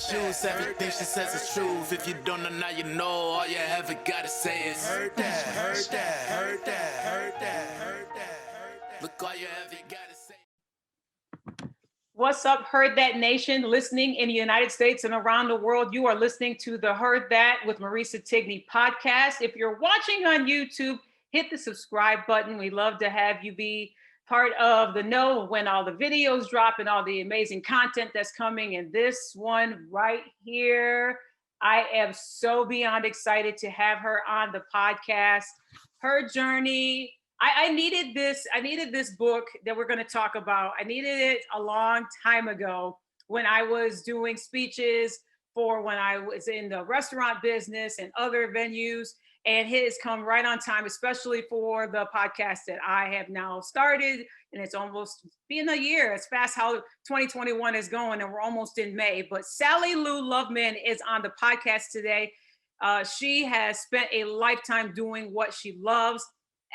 shoes. Everything she says is truth. If you don't know, now you know. All you ever gotta say is heard that, heard that, heard that, heard that, heard that, heard that. Look, all you ever gotta say. What's up, Heard That Nation, listening in the United States and around the world? You are listening to the Heard That with Marisa Tigney podcast. If you're watching on YouTube, hit the subscribe button. We love to have you be part of the know when all the videos drop and all the amazing content that's coming. And this one right here, I am so beyond excited to have her on the podcast. Her journey. I needed this book that we're going to talk about. I needed it a long time ago when I was doing speeches for when I was in the restaurant business and other venues. And it has come right on time, especially for the podcast that I have now started. And it's almost been a year. It's fast how 2021 is going, and we're almost in May. But Sally Lou Loveman is on the podcast today. She has spent a lifetime doing what she loves.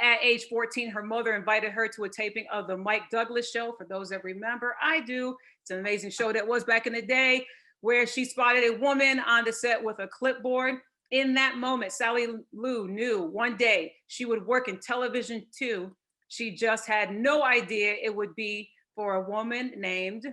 At age 14, her mother invited her to a taping of the Mike Douglas Show. For those that remember, I do. It's an amazing show that was back in the day, where she spotted a woman on the set with a clipboard. In that moment, Sally Lou knew one day she would work in television too. She just had no idea it would be for a woman named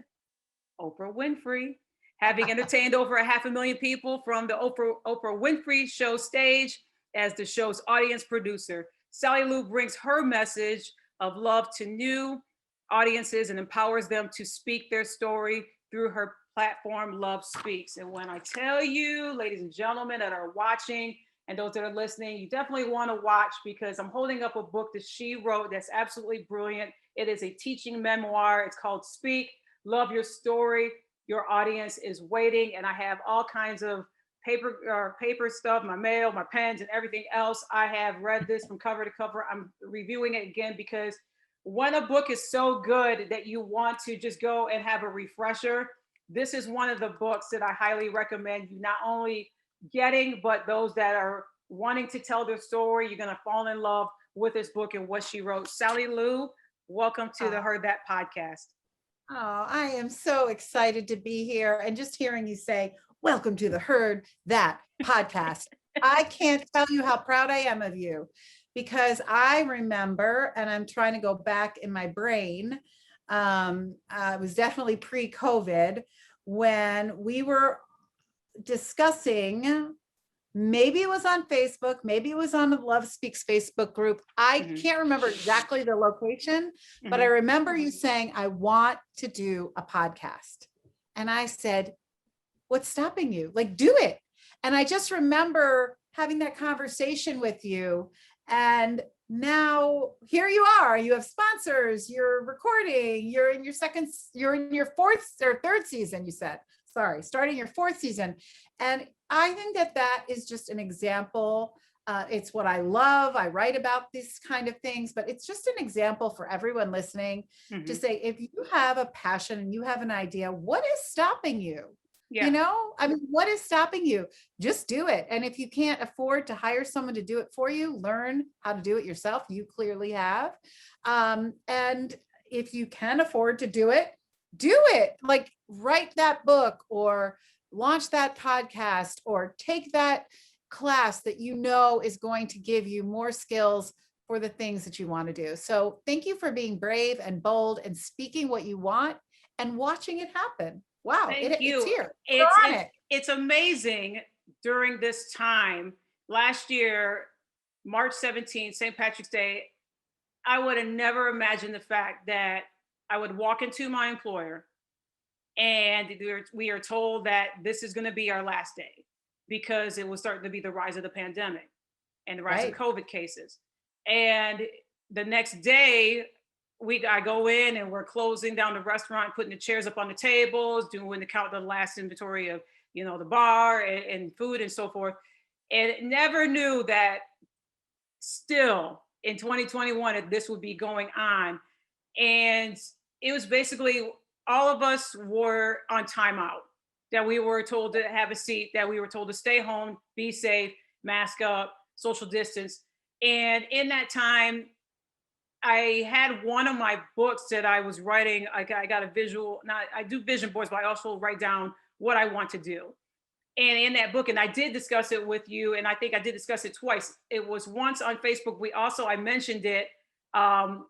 Oprah Winfrey. Having entertained over 500,000 people from the Oprah Winfrey Show stage as the show's audience producer, Sally Lou brings her message of love to new audiences and empowers them to speak their story through her platform, Love Speaks. And when I tell you, ladies and gentlemen that are watching and those that are listening, you definitely want to watch, because I'm holding up a book that she wrote that's absolutely brilliant. It is a teaching memoir. It's called Speak, Love Your Story. Your audience is waiting. And I have all kinds of paper stuff, my mail, my pens, and everything else. I have read this from cover to cover. I'm reviewing it again because when a book is so good that you want to just go and have a refresher, this is one of the books that I highly recommend you not only getting, but those that are wanting to tell their story. You're going to fall in love with this book and what she wrote. Sally Lou, welcome to the Heard That podcast. Oh, I am so excited to be here. And just hearing you say, welcome to the Heard That podcast. I can't tell you how proud I am of you, because I remember, and I'm trying to go back in my brain, it was definitely pre-COVID, when we were discussing, maybe it was on Facebook, maybe it was on the Love Speaks Facebook group. I can't remember exactly the location, but I remember you saying, I want to do a podcast. And I said, what's stopping you? Like, do it. And I just remember having that conversation with you. And now here you are, you have sponsors, you're recording, you're in your fourth or third season, you said, starting your fourth season. And I think that is just an example. It's what I love. I write about these kind of things, but it's just an example for everyone listening to say, if you have a passion and you have an idea, what is stopping you? Yeah. You know, I mean, what is stopping you? Just do it. And if you can't afford to hire someone to do it for you, learn how to do it yourself. You clearly have. And if you can afford to do it, like write that book or launch that podcast or take that class that you know is going to give you more skills for the things that you want to do. So thank you for being brave and bold and speaking what you want and watching it happen. Wow, it's here. It's amazing. During this time last year, March 17th, St. Patrick's Day, I would have never imagined the fact that I would walk into my employer and we are told that this is going to be our last day, because it was starting to be the rise of the pandemic and the rise of COVID cases. And the next day, I go in and we're closing down the restaurant, putting the chairs up on the tables, doing the last inventory of, the bar and food and so forth. And never knew that still in 2021, that this would be going on. And it was basically all of us were on timeout, that we were told to have a seat, that we were told to stay home, be safe, mask up, social distance. And in that time, I had one of my books that I was writing. I got a visual, I do vision boards, but I also write down what I want to do. And in that book, and I did discuss it with you, and I think I did discuss it twice. It was once on Facebook. I mentioned it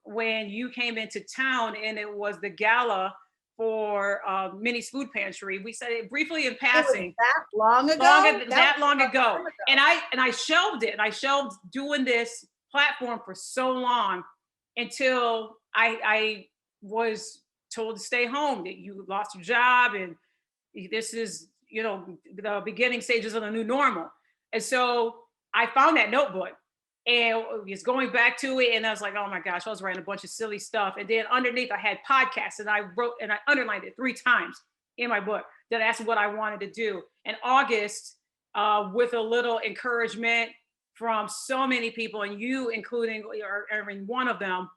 when you came into town, and it was the gala for Minnie's Food Pantry. We said it briefly in passing. It was that long ago? That long ago. And I shelved it, and I shelved doing this platform for so long until I was told to stay home, that you lost your job, and this is, the beginning stages of the new normal. And so I found that notebook and was going back to it. And I was like, oh my gosh, I was writing a bunch of silly stuff. And then underneath I had podcasts, and I wrote, and I underlined it 3 times in my book, that that's what I wanted to do. And August, with a little encouragement from so many people, and you including, or one of them,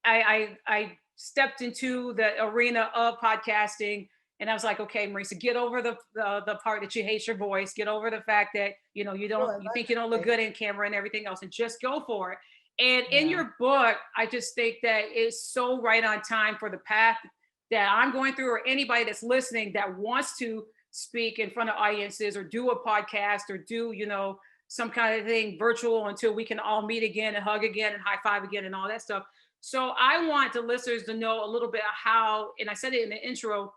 I stepped into the arena of podcasting. And I was like, okay, Marisa, get over the part that you hate your voice. Get over the fact that, you think you don't look good in camera and everything else, and just go for it. And in your book, I just think that it's so right on time for the path that I'm going through, or anybody that's listening that wants to speak in front of audiences, or do a podcast, or do, some kind of thing virtual until we can all meet again and hug again and high five again and all that stuff. So I want the listeners to know a little bit how, and I said it in the intro,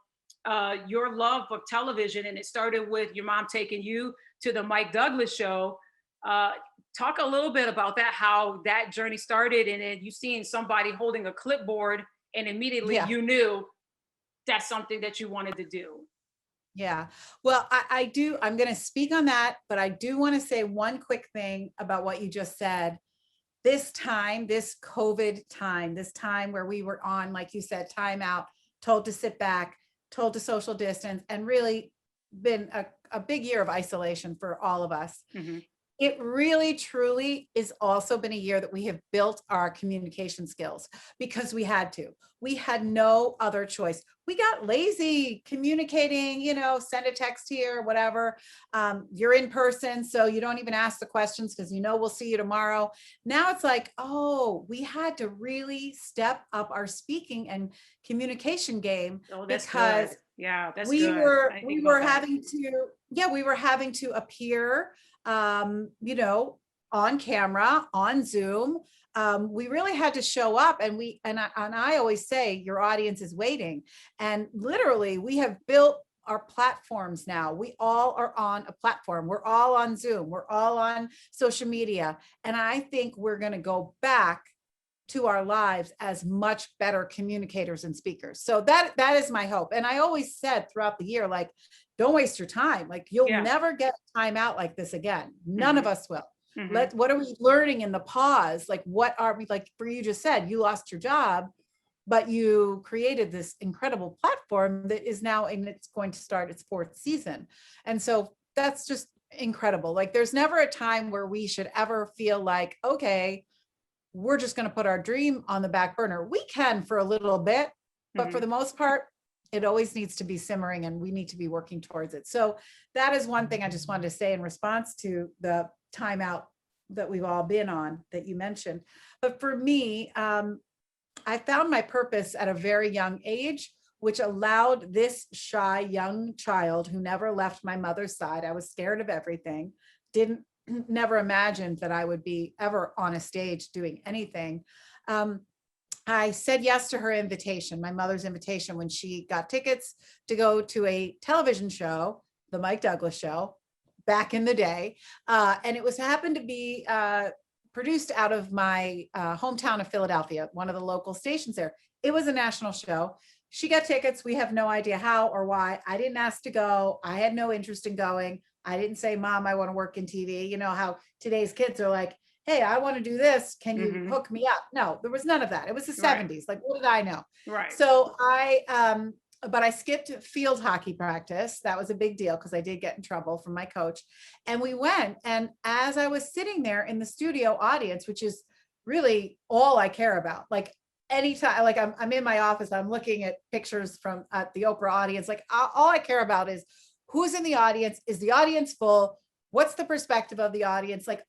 your love of television, and it started with your mom taking you to the Mike Douglas show. Talk a little bit about that, how that journey started, and then you seeing somebody holding a clipboard, and immediately you knew that's something that you wanted to do. Yeah, well, I do. I'm going to speak on that, but I do want to say one quick thing about what you just said. This time, this COVID time, this time where we were on, like you said, time out, told to sit back, told to social distance, and really been a big year of isolation for all of us. Mm-hmm. It really, truly is also been a year that we have built our communication skills, because we had to. We had no other choice. We got lazy communicating, send a text here, whatever. You're in person, so you don't even ask the questions because we'll see you tomorrow. Now it's like, oh, we had to really step up our speaking and communication game. Oh, that's because good. Yeah, that's we good. were having to appear, on camera, on Zoom. We really had to show up, and I always say your audience is waiting. And literally, we have built our platforms now. We all are on a platform. We're all on Zoom. We're all on social media. And I think we're going to go back to our lives as much better communicators and speakers. So that is my hope. And I always said throughout the year, like, don't waste your time. Like, you'll never get time out like this again. None of us will. Mm-hmm. What are we learning in the pause? Like, what are we, like, for you just said, you lost your job, but you created this incredible platform that is now, and it's going to start its 4th season. And so that's just incredible. Like, there's never a time where we should ever feel like, okay, we're just going to put our dream on the back burner. We can for a little bit, but for the most part, it always needs to be simmering, and we need to be working towards it. So that is one thing I just wanted to say in response to the timeout that we've all been on that you mentioned. But for me, I found my purpose at a very young age, which allowed this shy young child who never left my mother's side. I was scared of everything, never imagined that I would be ever on a stage doing anything. I said yes to her invitation, my mother's invitation, when she got tickets to go to a television show, the Mike Douglas show, back in the day. And it happened to be produced out of my hometown of Philadelphia, one of the local stations there. It was a national show. She got tickets. We have no idea how or why. I didn't ask to go. I had no interest in going. I didn't say, Mom, I want to work in TV. You know how today's kids are like, hey, I want to do this. Can you hook me up? No, there was none of that. It was the 70s. Like, what did I know? Right. So but I skipped field hockey practice. That was a big deal because I did get in trouble from my coach. And we went. And as I was sitting there in the studio audience, which is really all I care about, like anytime, like I'm in my office, I'm looking at pictures from the Oprah audience. Like all I care about is who's in the audience. Is the audience full? What's the perspective of the audience? Like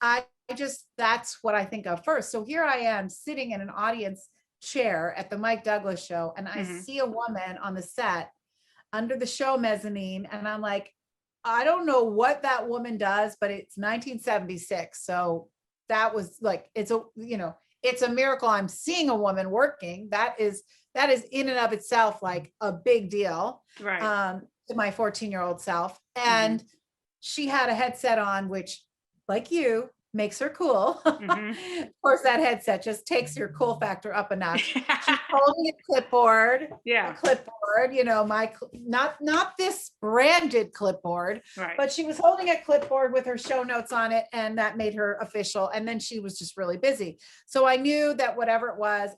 that's what I think of first. So here I am sitting in an audience chair at the Mike Douglas show, and I see a woman on the set under the show mezzanine. And I'm like, I don't know what that woman does, but it's 1976. So that was like, it's a, you know, it's a miracle I'm seeing a woman working. That is in and of itself like a big deal. Right. To my 14-year-old self. And she had a headset on, which, like you, makes her cool. Of course, that headset just takes your cool factor up a notch. She's holding a clipboard. Yeah. A clipboard, you know, not this branded clipboard, Right. but she was holding a clipboard with her show notes on it, and that made her official. And then she was just really busy. So I knew that whatever it was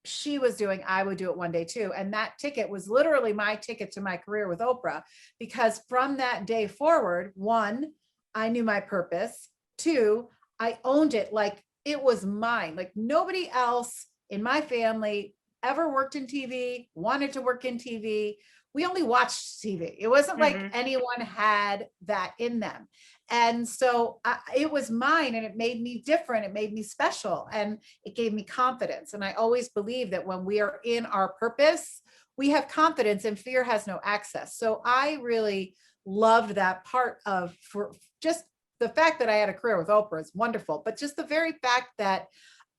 she was doing, I would do it one day too. And that ticket was literally my ticket to my career with Oprah, because from that day forward, one, I knew my purpose. Two, I owned it like it was mine. Like nobody else in my family ever worked in TV, wanted to work in TV. We only watched TV. It wasn't like anyone had that in them. And so it was mine, and it made me different. It made me special, and it gave me confidence. And I always believe that when we are in our purpose, we have confidence and fear has no access. So I really loved that part of, for just the fact that I had a career with Oprah is wonderful, but just the very fact that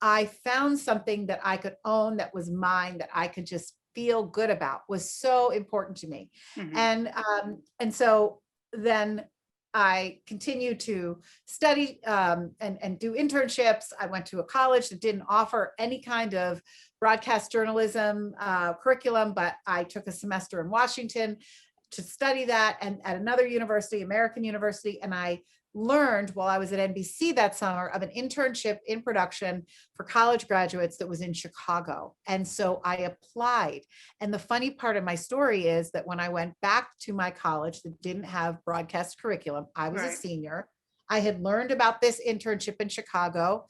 I found something that I could own, that was mine, that I could just feel good about, was so important to me. And so then I continued to study and do internships. I went to a college that didn't offer any kind of broadcast journalism curriculum, but I took a semester in Washington to study that, and at another university, American University. And I learned while I was at NBC that summer of an internship in production for college graduates that was in Chicago. And so I applied. And the funny part of my story is that when I went back to my college that didn't have broadcast curriculum, I was a senior. I had learned about this internship in Chicago.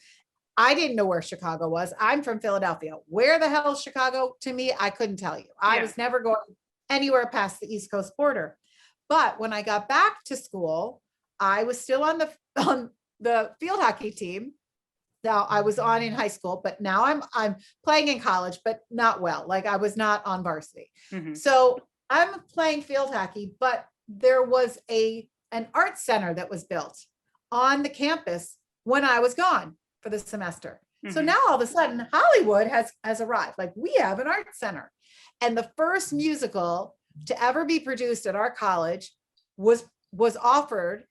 I didn't know where Chicago was. I'm from Philadelphia. Where the hell is Chicago? To me, I couldn't tell you. I was never going anywhere past the East Coast border. But when I got back to school, I was still on the field hockey team. Now I was on in high school, but now I'm playing in college, but not well. Like I was not on varsity. So I'm playing field hockey, but there was an art center that was built on the campus when I was gone for the semester. So now all of a sudden Hollywood has arrived. Like we have an art center. And the first musical to ever be produced at our college was offered,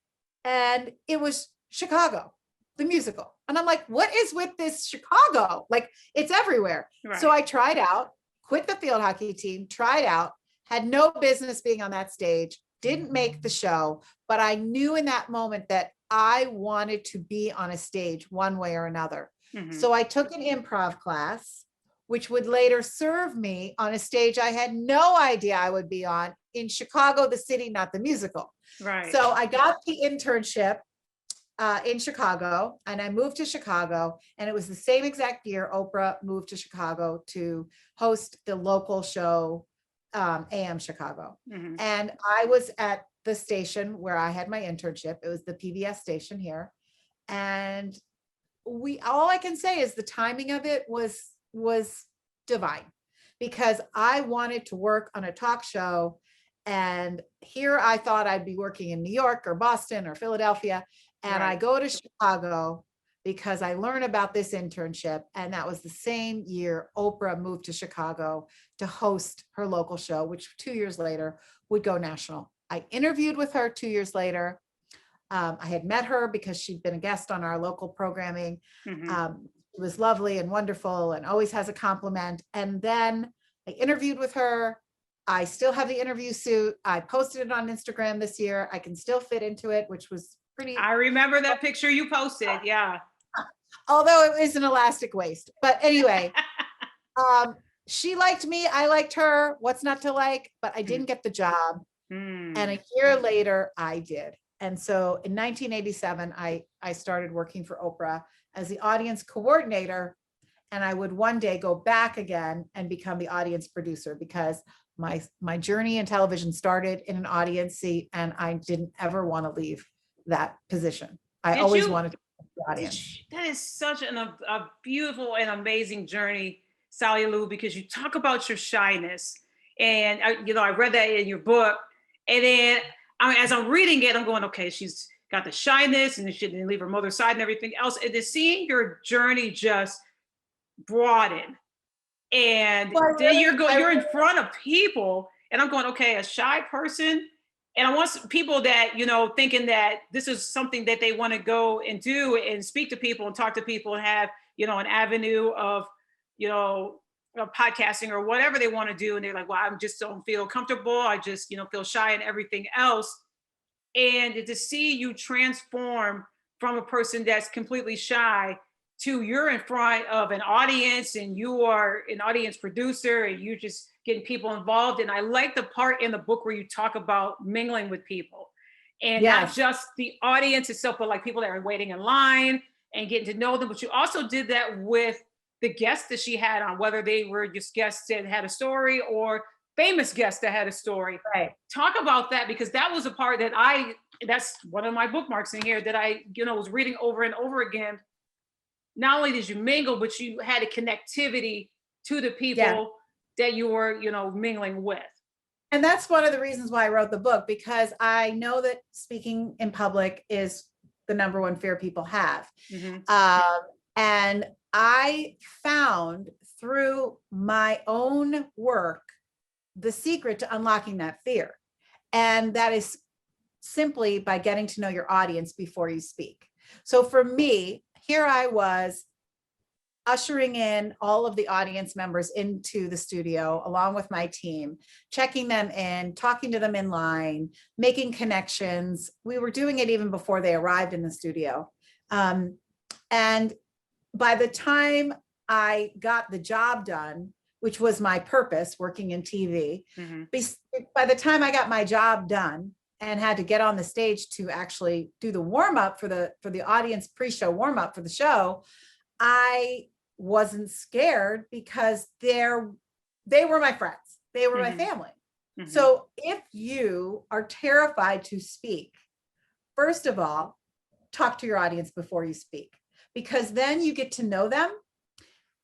and it was Chicago, the musical. And I'm like, what is with this Chicago? Like it's everywhere. So I tried out, quit the field hockey team, tried out, had no business being on that stage, didn't make the show, but I knew in that moment that I wanted to be on a stage one way or another. So I took an improv class, which would later serve me on a stage I had no idea I would be on in Chicago, the city, not the musical. So I got the internship in Chicago, and I moved to Chicago, and it was the same exact year Oprah moved to Chicago to host the local show, AM Chicago. And I was at the station where I had my internship. It was the PBS station here. And all I can say is the timing of it was divine, because I wanted to work on a talk show. And here I thought I'd be working in New York or Boston or Philadelphia. And I go to Chicago because I learned about this internship. And that was the same year Oprah moved to Chicago to host her local show, which 2 years later would go national. I interviewed with her 2 years later. I had met her because she'd been a guest on our local programming. It was lovely and wonderful and always has a compliment. And then I interviewed with her. I still have the interview suit. I posted it on Instagram this year. I can still fit into it, which was pretty. I remember that picture you posted. Yeah. Although it was an elastic waist. But anyway, she liked me. I liked her. What's not to like? But I didn't get the job. And a year later, I did. And so in 1987, I started working for Oprah as the audience coordinator. And I would one day go back again and become the audience producer, because my journey in television started in an audience seat, and I didn't ever want to leave that position. I always wanted to be the audience. That is such a beautiful and amazing journey, Sally Lou, because you talk about your shyness And I read that in your book. And then as I'm reading it, I'm going, okay, she's got the shyness and she didn't leave her mother's side and everything else. And then seeing your journey just broaden. And then you're in front of people, and I'm going, okay, a shy person. And I want people that, thinking that this is something that they want to go and do and speak to people and talk to people and have, an avenue of, podcasting or whatever they want to do. And they're like, well, I just don't feel comfortable. I just, feel shy and everything else. And to see you transform from a person that's completely shy to you're in front of an audience and you are an audience producer and you just getting people involved. And I like the part in the book where you talk about mingling with people and not just the audience itself, but like people that are waiting in line and getting to know them. But you also did that with the guests that she had on, whether they were just guests that had a story or famous guests that had a story. Right. Talk about that, because that was a part that that's one of my bookmarks in here that I, was reading over and over again. Not only did you mingle, but you had a connectivity to the people that you were, mingling with. And that's one of the reasons why I wrote the book, because I know that speaking in public is the number one fear people have. And I found through my own work the secret to unlocking that fear. And that is simply by getting to know your audience before you speak. So for me, here I was ushering in all of the audience members into the studio along with my team, checking them in, talking to them in line, making connections. We were doing it even before they arrived in the studio. And by the time I got the job done, which was my purpose, working in TV, by the time I got my job done and had to get on the stage to actually do the warm-up for the audience pre-show warm-up for the show, I wasn't scared because they were my friends. They were my family. So if you are terrified to speak, first of all, talk to your audience before you speak, because then you get to know them.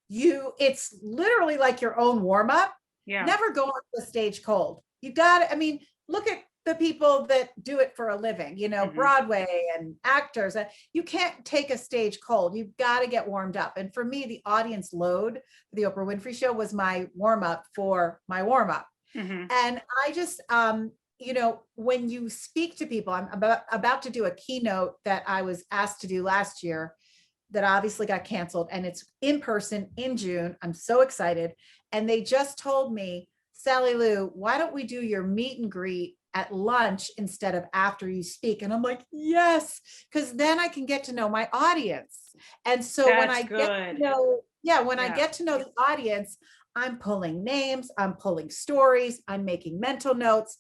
It's literally like your own warm-up. Never go on the stage cold. You got to, look at the people that do it for a living, Broadway and actors. You can't take a stage cold. You've got to get warmed up. And for me, the audience load for the Oprah Winfrey Show was my warm-up for my warm-up. And I just, when you speak to people, I'm about to do a keynote that I was asked to do last year that obviously got canceled, and it's in person in June. I'm so excited. And they just told me, Sally Lou, why don't we do your meet and greet at lunch instead of after you speak? And I'm like, yes, because then I can get to know my audience. And so when I get to know, I get to know the audience, I'm pulling names, I'm pulling stories, I'm making mental notes.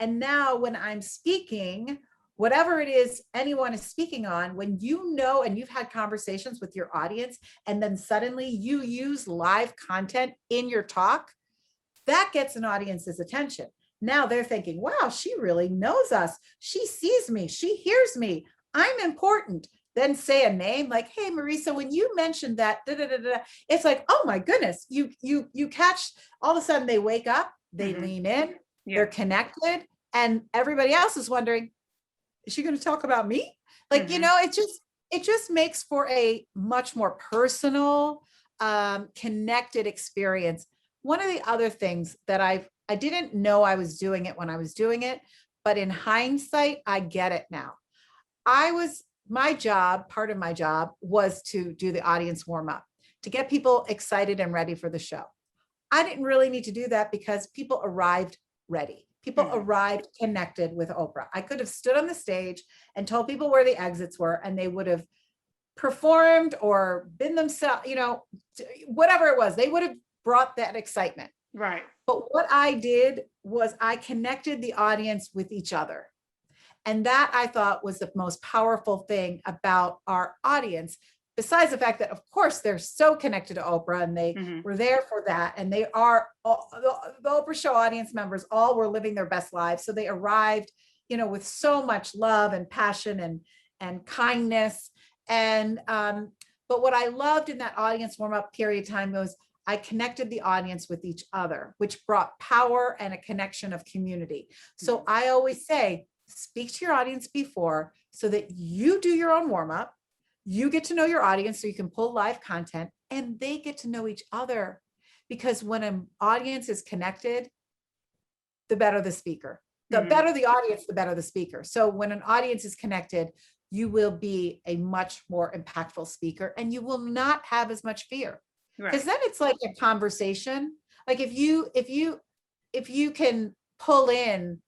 And now when I'm speaking, whatever it is anyone is speaking on, when you know and you've had conversations with your audience, and then suddenly you use live content in your talk, that gets an audience's attention. Now they're thinking, wow, she really knows us. She sees me. She hears me. I'm important. Then say a name like, hey, Marisa, when you mentioned that, it's like, oh my goodness, you catch, all of a sudden they wake up, they lean in, they're connected, and everybody else is wondering, is she going to talk about me? Like, it just makes for a much more personal, connected experience. One of the other things that I didn't know I was doing it when I was doing it, but in hindsight, I get it now. Part of my job was to do the audience warm up, to get people excited and ready for the show. I didn't really need to do that because people arrived ready. People arrived connected with Oprah. I could have stood on the stage and told people where the exits were, and they would have performed or been themselves, whatever it was, they would have brought that excitement. Right. But what I did was I connected the audience with each other. And that I thought was the most powerful thing about our audience, besides the fact that, of course, they're so connected to Oprah and they were there for that. And they are, the Oprah Show audience members all were living their best lives. So they arrived, with so much love and passion and kindness. And, but what I loved in that audience warm-up period of time was I connected the audience with each other, which brought power and a connection of community. So I always say, speak to your audience before so that you do your own warm up. You get to know your audience so you can pull live content, and they get to know each other. Because when an audience is connected, the better the speaker. The better the audience, the better the speaker. So when an audience is connected, you will be a much more impactful speaker, and you will not have as much fear. Because then it's like a conversation. Like if you can pull in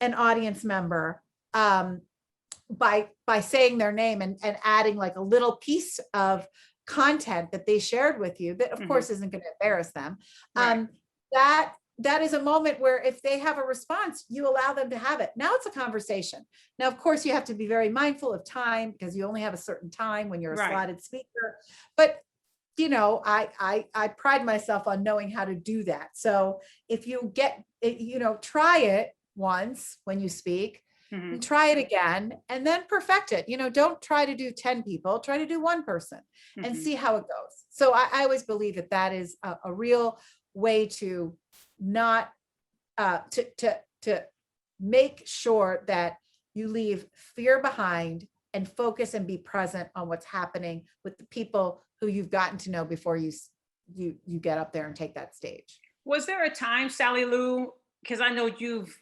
an audience member by saying their name and adding like a little piece of content that they shared with you, that of course isn't going to embarrass them. That is a moment where if they have a response, you allow them to have it. Now it's a conversation. Now, of course, you have to be very mindful of time because you only have a certain time when you're a slotted speaker. But, you know, I pride myself on knowing how to do that. So if you try it once when you speak, and try it again, and then perfect it. You know, don't try to do 10 people, try to do one person and see how it goes. So I always believe that is a real way to not to make sure that you leave fear behind and focus and be present on what's happening with the people who you've gotten to know before you get up there and take that stage. Was there a time, Sally Lou, because I know you've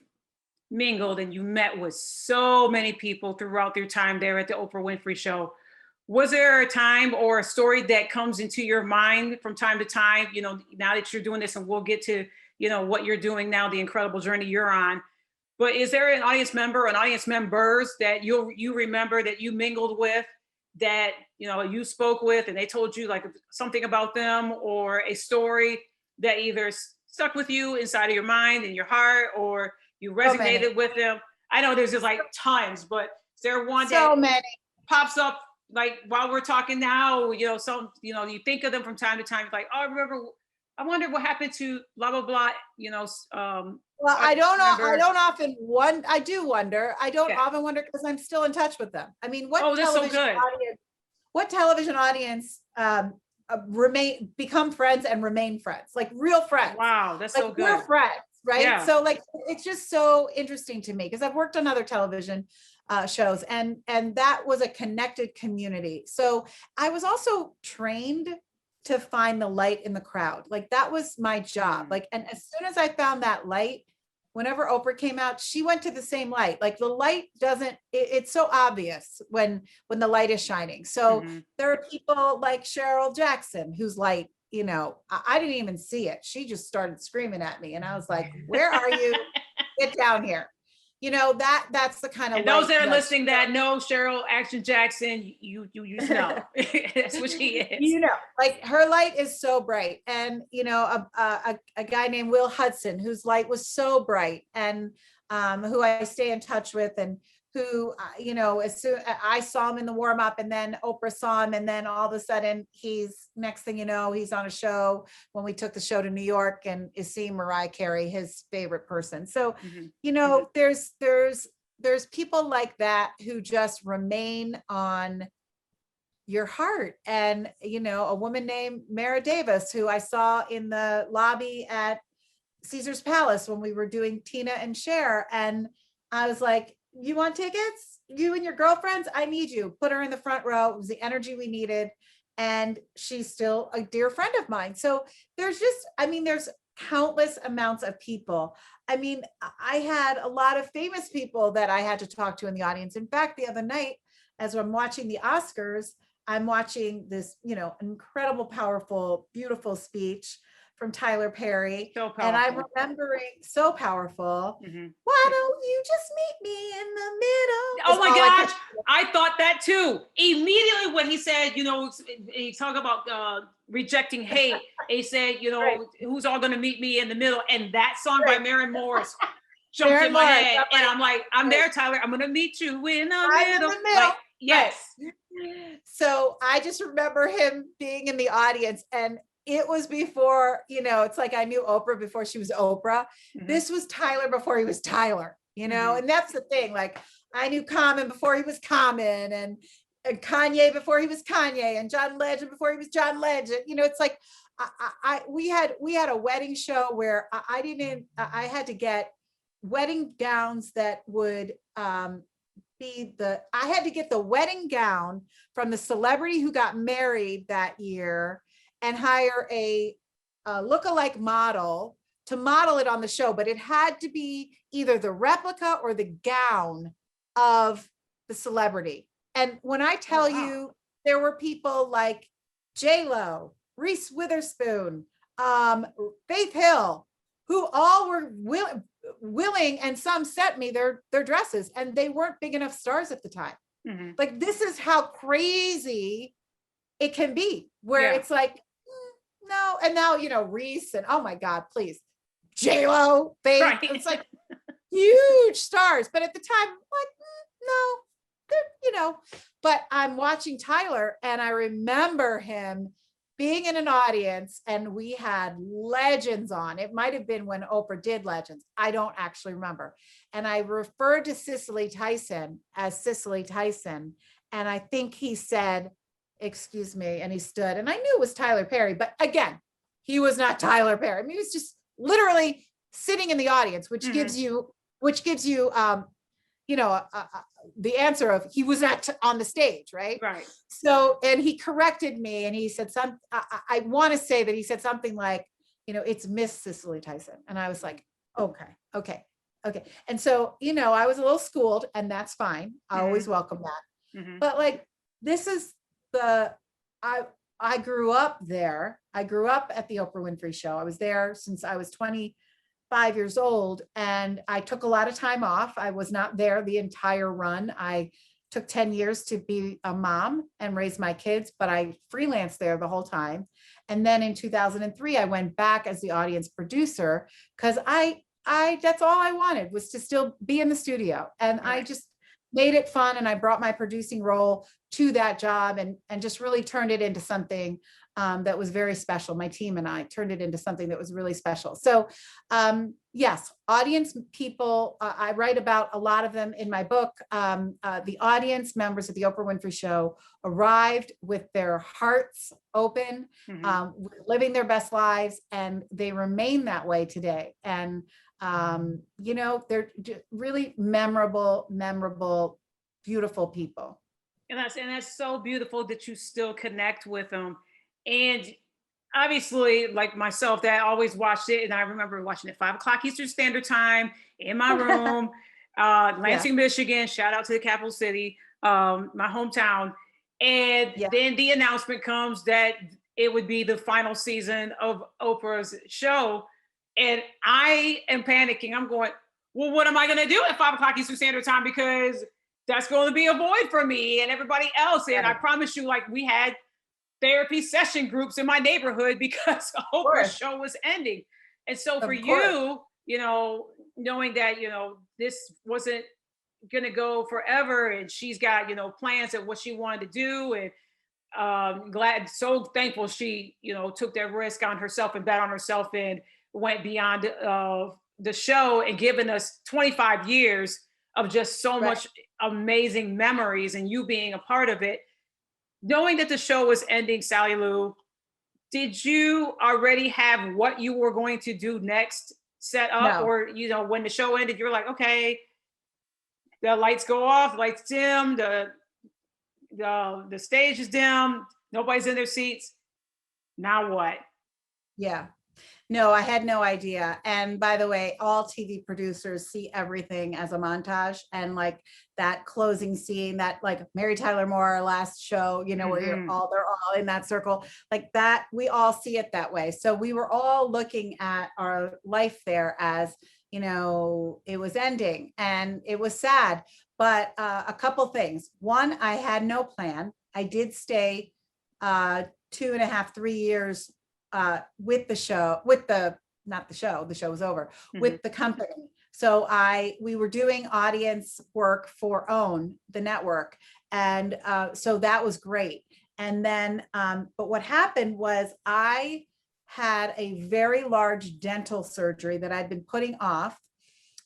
mingled and you met with so many people throughout your time there at the Oprah Winfrey Show. Was there a time or a story that comes into your mind from time to time, you know, now that you're doing this, and we'll get to, you know, what you're doing now, the incredible journey you're on, but is there an audience member, an audience members that you remember that you mingled with, that, you know, you spoke with and they told you like something about them, or a story that either stuck with you inside of your mind and your heart, or you resonated with them? I know there's just like tons, but is there one that pops up like while we're talking now, you know, you think of them from time to time, like, oh, I wonder what happened to blah, blah, blah, you know. Well, I don't often wonder. I do wonder. I don't often wonder because I'm still in touch with them. I mean, what television audience become friends and remain friends, like real friends? Wow, that's like so good. We're friends, right? Yeah. So like, it's just so interesting to me because I've worked on other television shows, and that was a connected community. So I was also trained to find the light in the crowd. Like that was my job. Like, and as soon as I found that light, whenever Oprah came out, she went to the same light. Like the light it's so obvious when the light is shining. So there are people like Cheryl Jackson, whose light, you know, I didn't even see it. She just started screaming at me. And I was like, where are you? Get down here. You know, that's the kind of, and those that are listening that know Cheryl Action Jackson, you know, that's what she is. You know, like her light is so bright. And, you know, a guy named Will Hudson, whose light was so bright, and who I stay in touch with, and who, you know, as soon I saw him in the warm up, and then Oprah saw him, and then all of a sudden next thing you know, he's on a show when we took the show to New York, and is seeing Mariah Carey, his favorite person. So, you know, there's people like that who just remain on your heart. And, you know, a woman named Mara Davis, who I saw in the lobby at Caesar's Palace when we were doing Tina and Cher. And I was like, you want tickets? You and your girlfriends? I need you. Put her in the front row. It was the energy we needed. And she's still a dear friend of mine. So there's countless amounts of people. I mean, I had a lot of famous people that I had to talk to in the audience. In fact, the other night, as I'm watching the Oscars, I'm watching this, you know, incredible, powerful, beautiful speech from Tyler Perry. So powerful. And I'm remembering, so powerful. Why don't you just meet me in the middle? Oh my gosh, I thought that too. Immediately when he said, you know, he talked about rejecting hate. He said, you know, who's all gonna meet me in the middle? And that song by Maren Morris jumped in my head. And I'm like, I'm there, Tyler. I'm gonna meet you in the middle. Like, yes. So I just remember him being in the audience, and it was before, you know, it's like I knew Oprah before she was Oprah. This was Tyler before he was Tyler, you know, and that's the thing. Like I knew Common before he was Common, and Kanye before he was Kanye, and John Legend before he was John Legend. You know, it's like we had a wedding show where I had to get wedding gowns that would I had to get the wedding gown from the celebrity who got married that year and hire a lookalike model to model it on the show, but it had to be either the replica or the gown of the celebrity. And when I tell you, there were people like J-Lo, Reese Witherspoon, Faith Hill, who all were willing, and some sent me their dresses, and they weren't big enough stars at the time. Mm-hmm. Like, this is how crazy it can be, where it's like, no. And now, Reese and, oh my God, please, J-Lo, Faith, right. It's like huge stars. But at the time, like, no, but I'm watching Tyler, and I remember him being in an audience, and we had legends on. It might have been when Oprah did Legends. I don't actually remember. And I referred to Cicely Tyson as Cicely Tyson. And I think he said, excuse me. And he stood, and I knew it was Tyler Perry, but again, he was not Tyler Perry. I mean, he was just literally sitting in the audience, which gives you, the answer of he was not on the stage, right? Right. So, and he corrected me, and he said I want to say that he said something like, it's Miss Cicely Tyson. And I was like, okay. And so, I was a little schooled, and that's fine. I always welcome that. Mm-hmm. But like, this is I grew up there. I grew up at the Oprah Winfrey Show. I was there since I was 25 years old, and I took a lot of time off. I was not there the entire run. I took 10 years to be a mom and raise my kids, but I freelanced there the whole time. And then in 2003, I went back as the audience producer, because I that's all I wanted, was to still be in the studio. And I just made it fun. And I brought my producing role to that job, and just really turned it into something that was very special. My team and I turned it into something that was really special. So yes, audience people, I write about a lot of them in my book. The audience members of the Oprah Winfrey Show arrived with their hearts open, living their best lives, and they remain that way today. And they're really memorable, beautiful people. And that's so beautiful that you still connect with them. And obviously, like myself, that I always watched it, and I remember watching it 5:00 Eastern Standard Time in my room, Lansing, Michigan. Shout out to the capital city, my hometown. And then the announcement comes that it would be the final season of Oprah's show, and I am panicking. I'm going, well, what am I going to do at 5:00 Eastern Standard Time? Because that's going to be a void for me and everybody else. And I promise you, like, we had therapy session groups in my neighborhood because Oprah's show was ending. And so for you, knowing that, this wasn't going to go forever, and she's got, plans of what she wanted to do, and so thankful she, took that risk on herself and bet on herself and went beyond the show and given us 25 years of just so much amazing memories, and you being a part of it. Knowing that the show was ending, Sally Lou, did you already have what you were going to do next set up? No. Or, when the show ended, you're like, okay, the lights go off, lights dim, the stage is dim, nobody's in their seats. Now what? Yeah. No, I had no idea. And by the way, all TV producers see everything as a montage, and like that closing scene, that like Mary Tyler Moore, our last show, where they're all in that circle, like that, we all see it that way. So we were all looking at our life there as, it was ending, and it was sad. But a couple things. One, I had no plan. I did stay 2.5, 3 years with the show, the show was over, with the company. So we were doing audience work for OWN, the network. And so that was great. And then, but what happened was I had a very large dental surgery that I'd been putting off.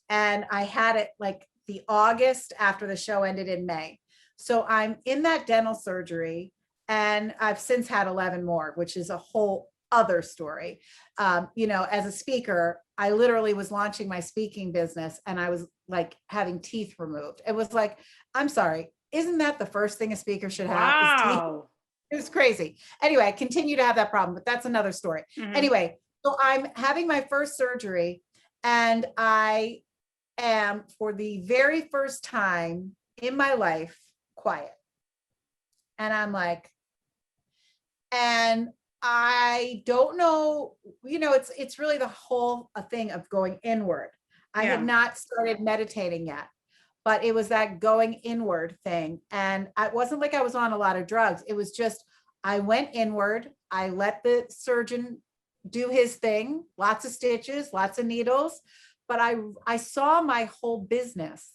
And I had it like the August after the show ended in May. So I'm in that dental surgery, and I've since had 11 more, which is a whole other story. As a speaker, I literally was launching my speaking business and I was like having teeth removed. It was like, I'm sorry, isn't that the first thing a speaker should have? Is teeth? Wow. It was crazy. Anyway, I continue to have that problem, but that's another story. Anyway, so I'm having my first surgery and I am, for the very first time in my life, quiet. And I'm like, and I don't know, it's really the whole thing of going inward. I had not started meditating yet, but it was that going inward thing. And it wasn't like I was on a lot of drugs. It was just, I went inward. I let the surgeon do his thing, lots of stitches, lots of needles, but I saw my whole business.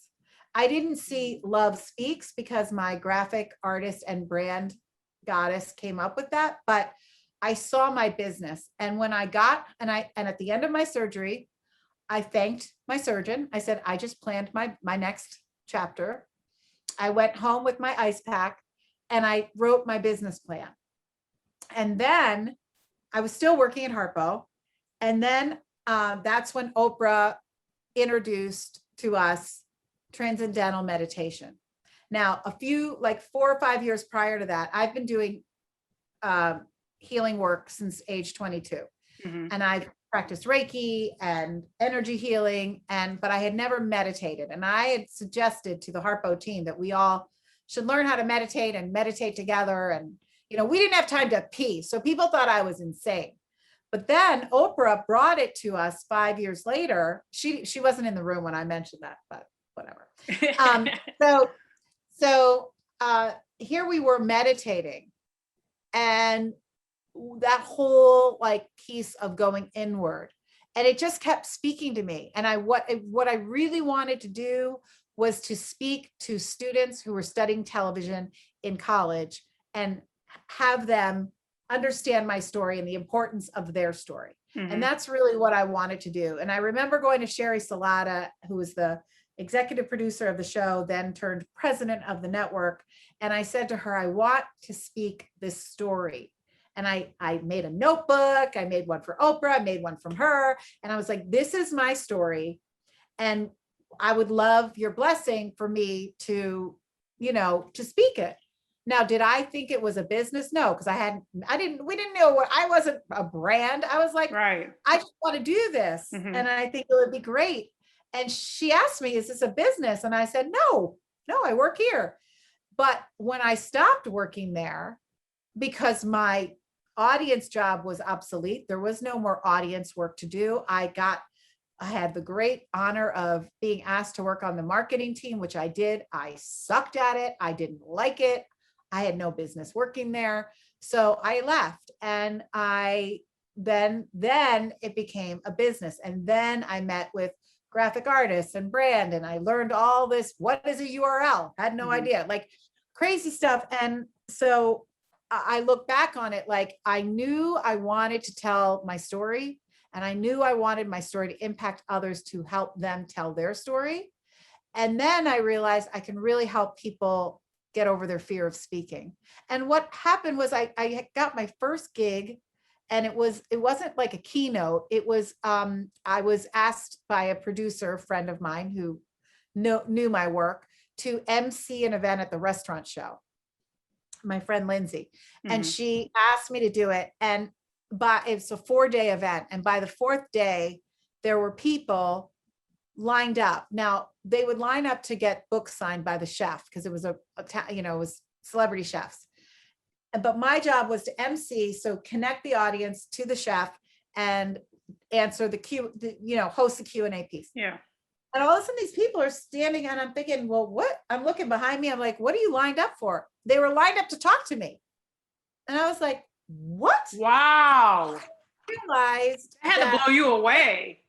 I didn't see Love Speaks because my graphic artist and brand goddess came up with that, but I saw my business. And when I got, and at the end of my surgery, I thanked my surgeon. I said, I just planned my next chapter. I went home with my ice pack and I wrote my business plan. And then I was still working at Harpo. And then that's when Oprah introduced to us transcendental meditation. Now, like 4 or 5 years prior to that, I've been doing healing work since age 22. And I've practiced Reiki and energy healing, but I had never meditated. And I had suggested to the Harpo team that we all should learn how to meditate and meditate together. And, we didn't have time to pee. So people thought I was insane. But then Oprah brought it to us 5 years later. She wasn't in the room when I mentioned that, but whatever. So here we were meditating, and that whole like piece of going inward, and it just kept speaking to me. And what I really wanted to do was to speak to students who were studying television in college and have them understand my story and the importance of their story. And that's really what I wanted to do. And I remember going to Sherry Salata, who was the executive producer of the show, then turned president of the network. And I said to her, I want to speak this story. And I made a notebook. I made one for Oprah. I made one from her. And I was like, this is my story. And I would love your blessing for me to, to speak it. Now, did I think it was a business? No, because we didn't know I wasn't a brand. I was like, right, I just want to do this. And I think it would be great. And she asked me, is this a business? And I said, no, I work here. But when I stopped working there, because my audience job was obsolete, there was no more audience work to do. I had the great honor of being asked to work on the marketing team, which I did. I sucked at it. I didn't like it. I had no business working there. So I left, and then it became a business. And then I met with graphic artists and brand, and I learned all this. What is a URL? Had no idea, like crazy stuff. And so I look back on it, like I knew I wanted to tell my story, and I knew I wanted my story to impact others, to help them tell their story. And then I realized I can really help people get over their fear of speaking. And what happened was I got my first gig, and it wasn't like a keynote. It was, I was asked by a producer friend of mine who knew my work to MC an event at the restaurant show, my friend Lindsay. And she asked me to do it. And it's a 4-day event. And by the 4th day, there were people lined up. Now they would line up to get books signed by the chef, because it was it was celebrity chefs. But my job was to MC, so connect the audience to the chef and answer host the Q&A piece. Yeah. And all of a sudden these people are standing, and I'm thinking, well, what? I'm looking behind me. I'm like, what are you lined up for? They were lined up to talk to me. And I was like, what? Wow. I realized it had to blow you away.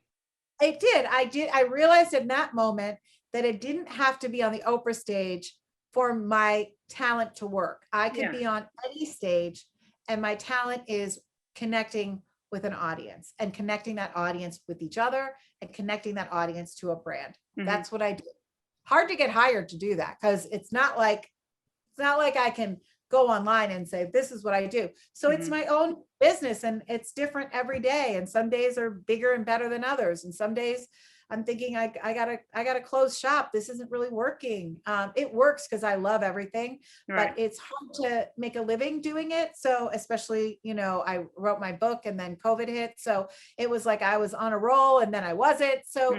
It did. I realized in that moment that it didn't have to be on the Oprah stage for my talent to work. I could be on any stage, and my talent is connecting with an audience, and connecting that audience with each other, and connecting that audience to a brand. That's what I do. Hard to get hired to do that, because it's not like I can go online and say, this is what I do. So it's my own business, and it's different every day. And some days are bigger and better than others. And some days I'm thinking I gotta close shop. This isn't really working. It works because I love everything, Right. but it's hard to make a living doing it. So especially, I wrote my book and then COVID hit. So it was like I was on a roll and then I wasn't. So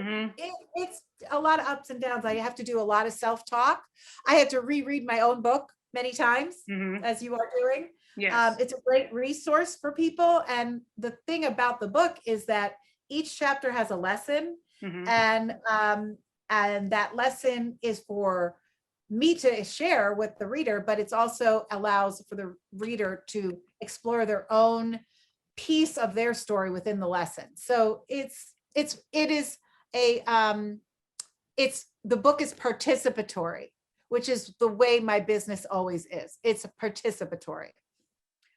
it's a lot of ups and downs. I have to do a lot of self-talk. I had to reread my own book many times, as you are doing. Yes. It's a great resource for people. And the thing about the book is that each chapter has a lesson. And that lesson is for me to share with the reader, but it's also allows for the reader to explore their own piece of their story within the lesson. So it is the book is participatory, which is the way my business always is. It's participatory.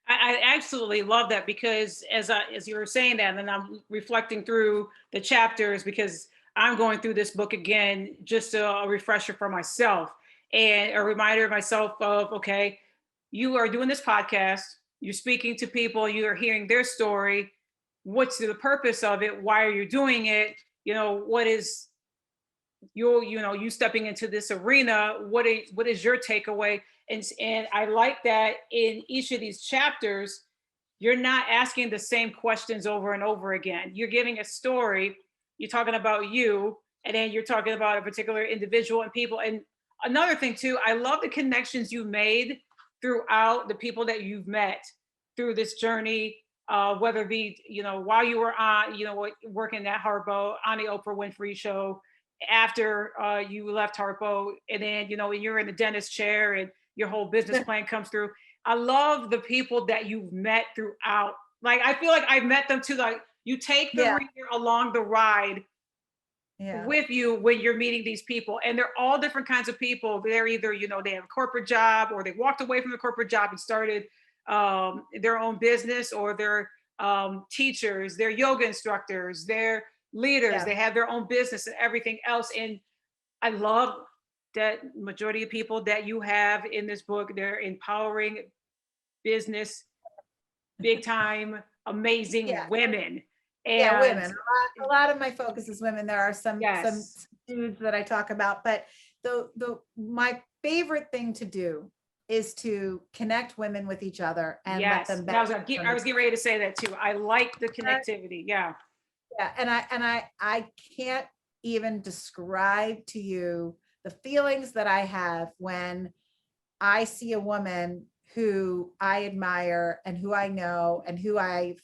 I absolutely love that, because as you were saying that, and then I'm reflecting through the chapters, because I'm going through this book again, just a refresher for myself and a reminder of myself of, okay, you are doing this podcast, you're speaking to people, you are hearing their story. What's the purpose of it? Why are you doing it? What is you stepping into this arena? What is your takeaway? And I like that in each of these chapters, you're not asking the same questions over and over again. You're giving a story, you're talking about you, and then you're talking about a particular individual and people. And another thing too, I love the connections you made throughout the people that you've met through this journey, whether it be, while you were on, working at Harpo, on the Oprah Winfrey Show, after you left Harpo, and then, when you're in the dentist chair and your whole business plan comes through. I love the people that you've met throughout. Like, I feel like I've met them too. Like, you take the reader along the ride with you when you're meeting these people. And they're all different kinds of people. They're either, they have a corporate job, or they walked away from the corporate job and started their own business, or they're teachers, they're yoga instructors, they're leaders, they have their own business and everything else. And I love that majority of people that you have in this book, they're empowering business, big time, amazing women. And women. A lot of my focus is women. There are some dudes that I talk about, but my favorite thing to do is to connect women with each other and let them. I was getting ready to say that too. I like the connectivity. And I can't even describe to you the feelings that I have when I see a woman who I admire and who I know and who I've,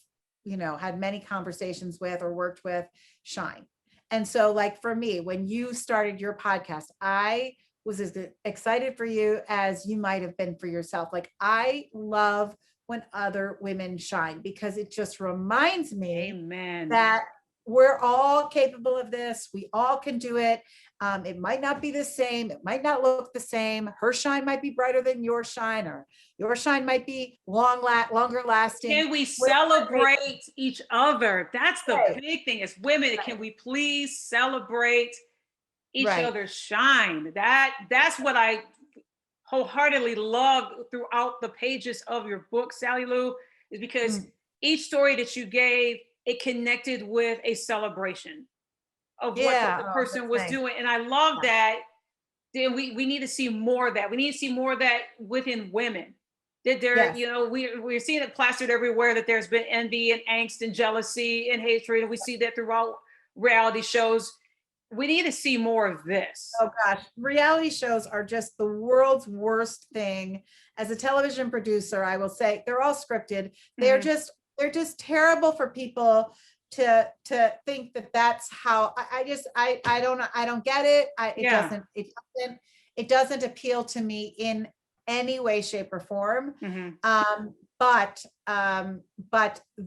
had many conversations with or worked with shine. And so, like, for me, when you started your podcast, I was as excited for you as you might have been for yourself. Like, I love when other women shine, because it just reminds me that we're all capable of this. We all can do it. It might not be the same. It might not look the same. Her shine might be brighter than your shine, or your shine might be longer lasting. Can we celebrate each other? That's the big thing as women. Can we please celebrate each other's shine? That's what I wholeheartedly love throughout the pages of your book, Sally Lou, is because each story that you gave, it connected with a celebration of what the person was doing. And I love that. Then we need to see more of that. We need to see more of that within women. That there, we're seeing it plastered everywhere, that there's been envy and angst and jealousy and hatred. And we see that throughout reality shows. We need to see more of this. Oh gosh, reality shows are just the world's worst thing. As a television producer, I will say they're all scripted. They're just terrible for people to think that that's how. I don't get it. It doesn't appeal to me in any way, shape, or form. But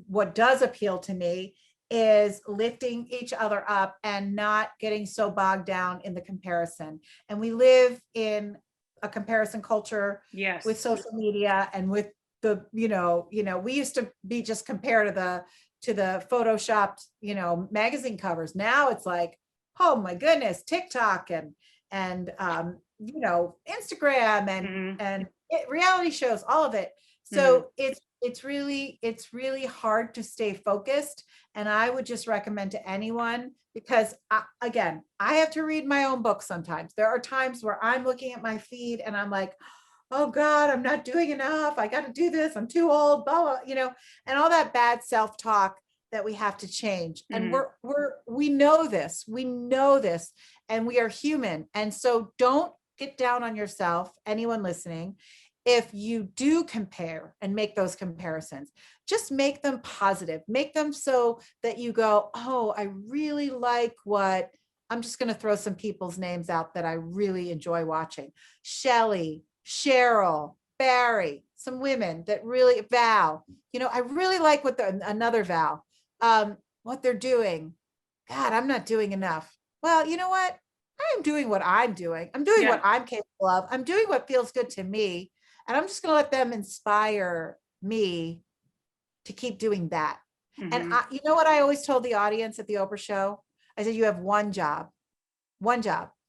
what does appeal to me is lifting each other up and not getting so bogged down in the comparison. And we live in a comparison culture with social media and with the, we used to be just compared to the photoshopped, magazine covers. Now it's like, oh my goodness, TikTok and Instagram and reality shows, all of it. So it's really hard to stay focused. And I would just recommend to anyone, because again, I have to read my own book sometimes. There are times where I'm looking at my feed and I'm like, oh God, I'm not doing enough. I got to do this. I'm too old, blah, blah, and all that bad self-talk that we have to change. And we know this, and we are human. And so don't get down on yourself, anyone listening. If you do compare and make those comparisons, just make them positive, make them so that you go, oh, I really like what, I'm just going to throw some people's names out that I really enjoy watching. Shelley, Cheryl, Barry, some women that really, Val, I really like what another Val, what they're doing. God, I'm not doing enough. Well, you know what? I am doing what I'm doing. I'm doing what I'm capable of. I'm doing what feels good to me. And I'm just going to let them inspire me to keep doing that. And you know what I always told the audience at the Oprah show? I said, you have one job,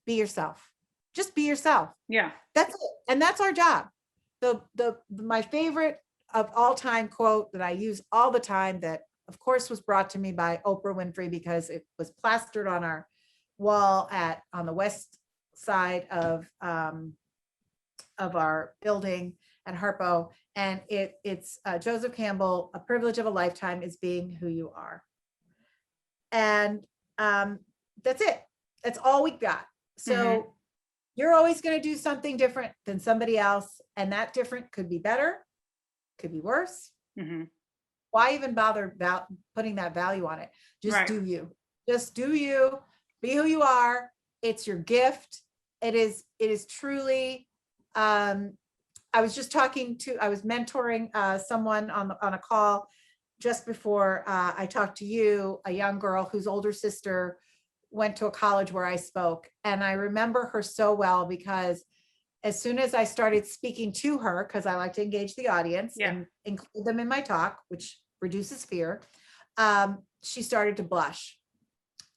be yourself. Just be yourself. Yeah. That's it. And that's our job. My favorite of all time quote that I use all the time, that of course was brought to me by Oprah Winfrey, because it was plastered on our wall on the west side of our building at Harpo. And it's Joseph Campbell, a privilege of a lifetime is being who you are. And that's it. That's all we got. So you're always going to do something different than somebody else. And that different could be better, could be worse. Why even bother about putting that value on it? Just do you. Just do you. Be who you are. It's your gift. It is truly, I was mentoring someone on a call just before I talked to you, a young girl whose older sister went to a college where I spoke. And I remember her so well, because as soon as I started speaking to her, because I like to engage the audience and include them in my talk, which reduces fear, she started to blush.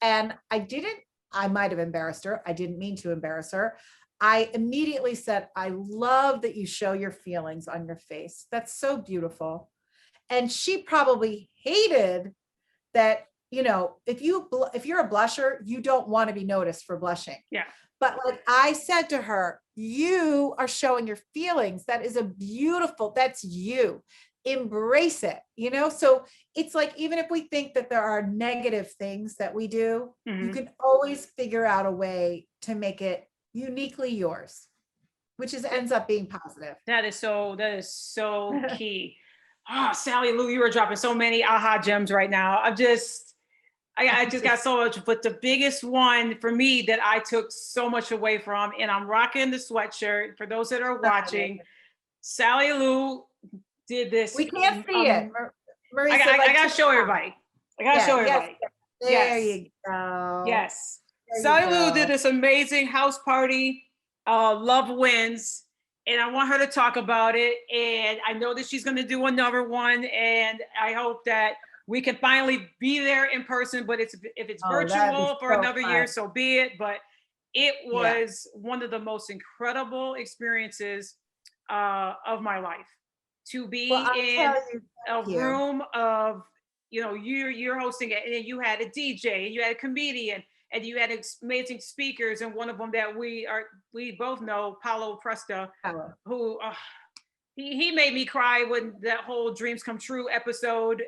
And I might have embarrassed her. I didn't mean to embarrass her. I immediately said, I love that you show your feelings on your face. That's so beautiful. And she probably hated that, if you're a blusher, you don't want to be noticed for blushing. Yeah. But like I said to her, you are showing your feelings. That is that's you. Embrace it, So it's like, even if we think that there are negative things that we do, you can always figure out a way to make it uniquely yours, which ends up being positive. That is so key. Sally Lou, you are dropping so many aha gems right now. I just got so much, but the biggest one for me that I took so much away from, and I'm rocking the sweatshirt for those that are watching, Sally Lou did this. We can't see it. Marisa, I gotta show everybody. There you go. Yes. Sally Lou did this amazing house party, Love Wins, and I want her to talk about it. And I know that she's going to do another one, and I hope that we can finally be there in person. But if it's virtual for another year, so be it. But it was one of the most incredible experiences of my life, to be in a room of, you're hosting it, and you had a DJ, and you had a comedian, and you had amazing speakers, and one of them that we both know, Paulo Presta, who he made me cry when that whole Dreams Come True episode,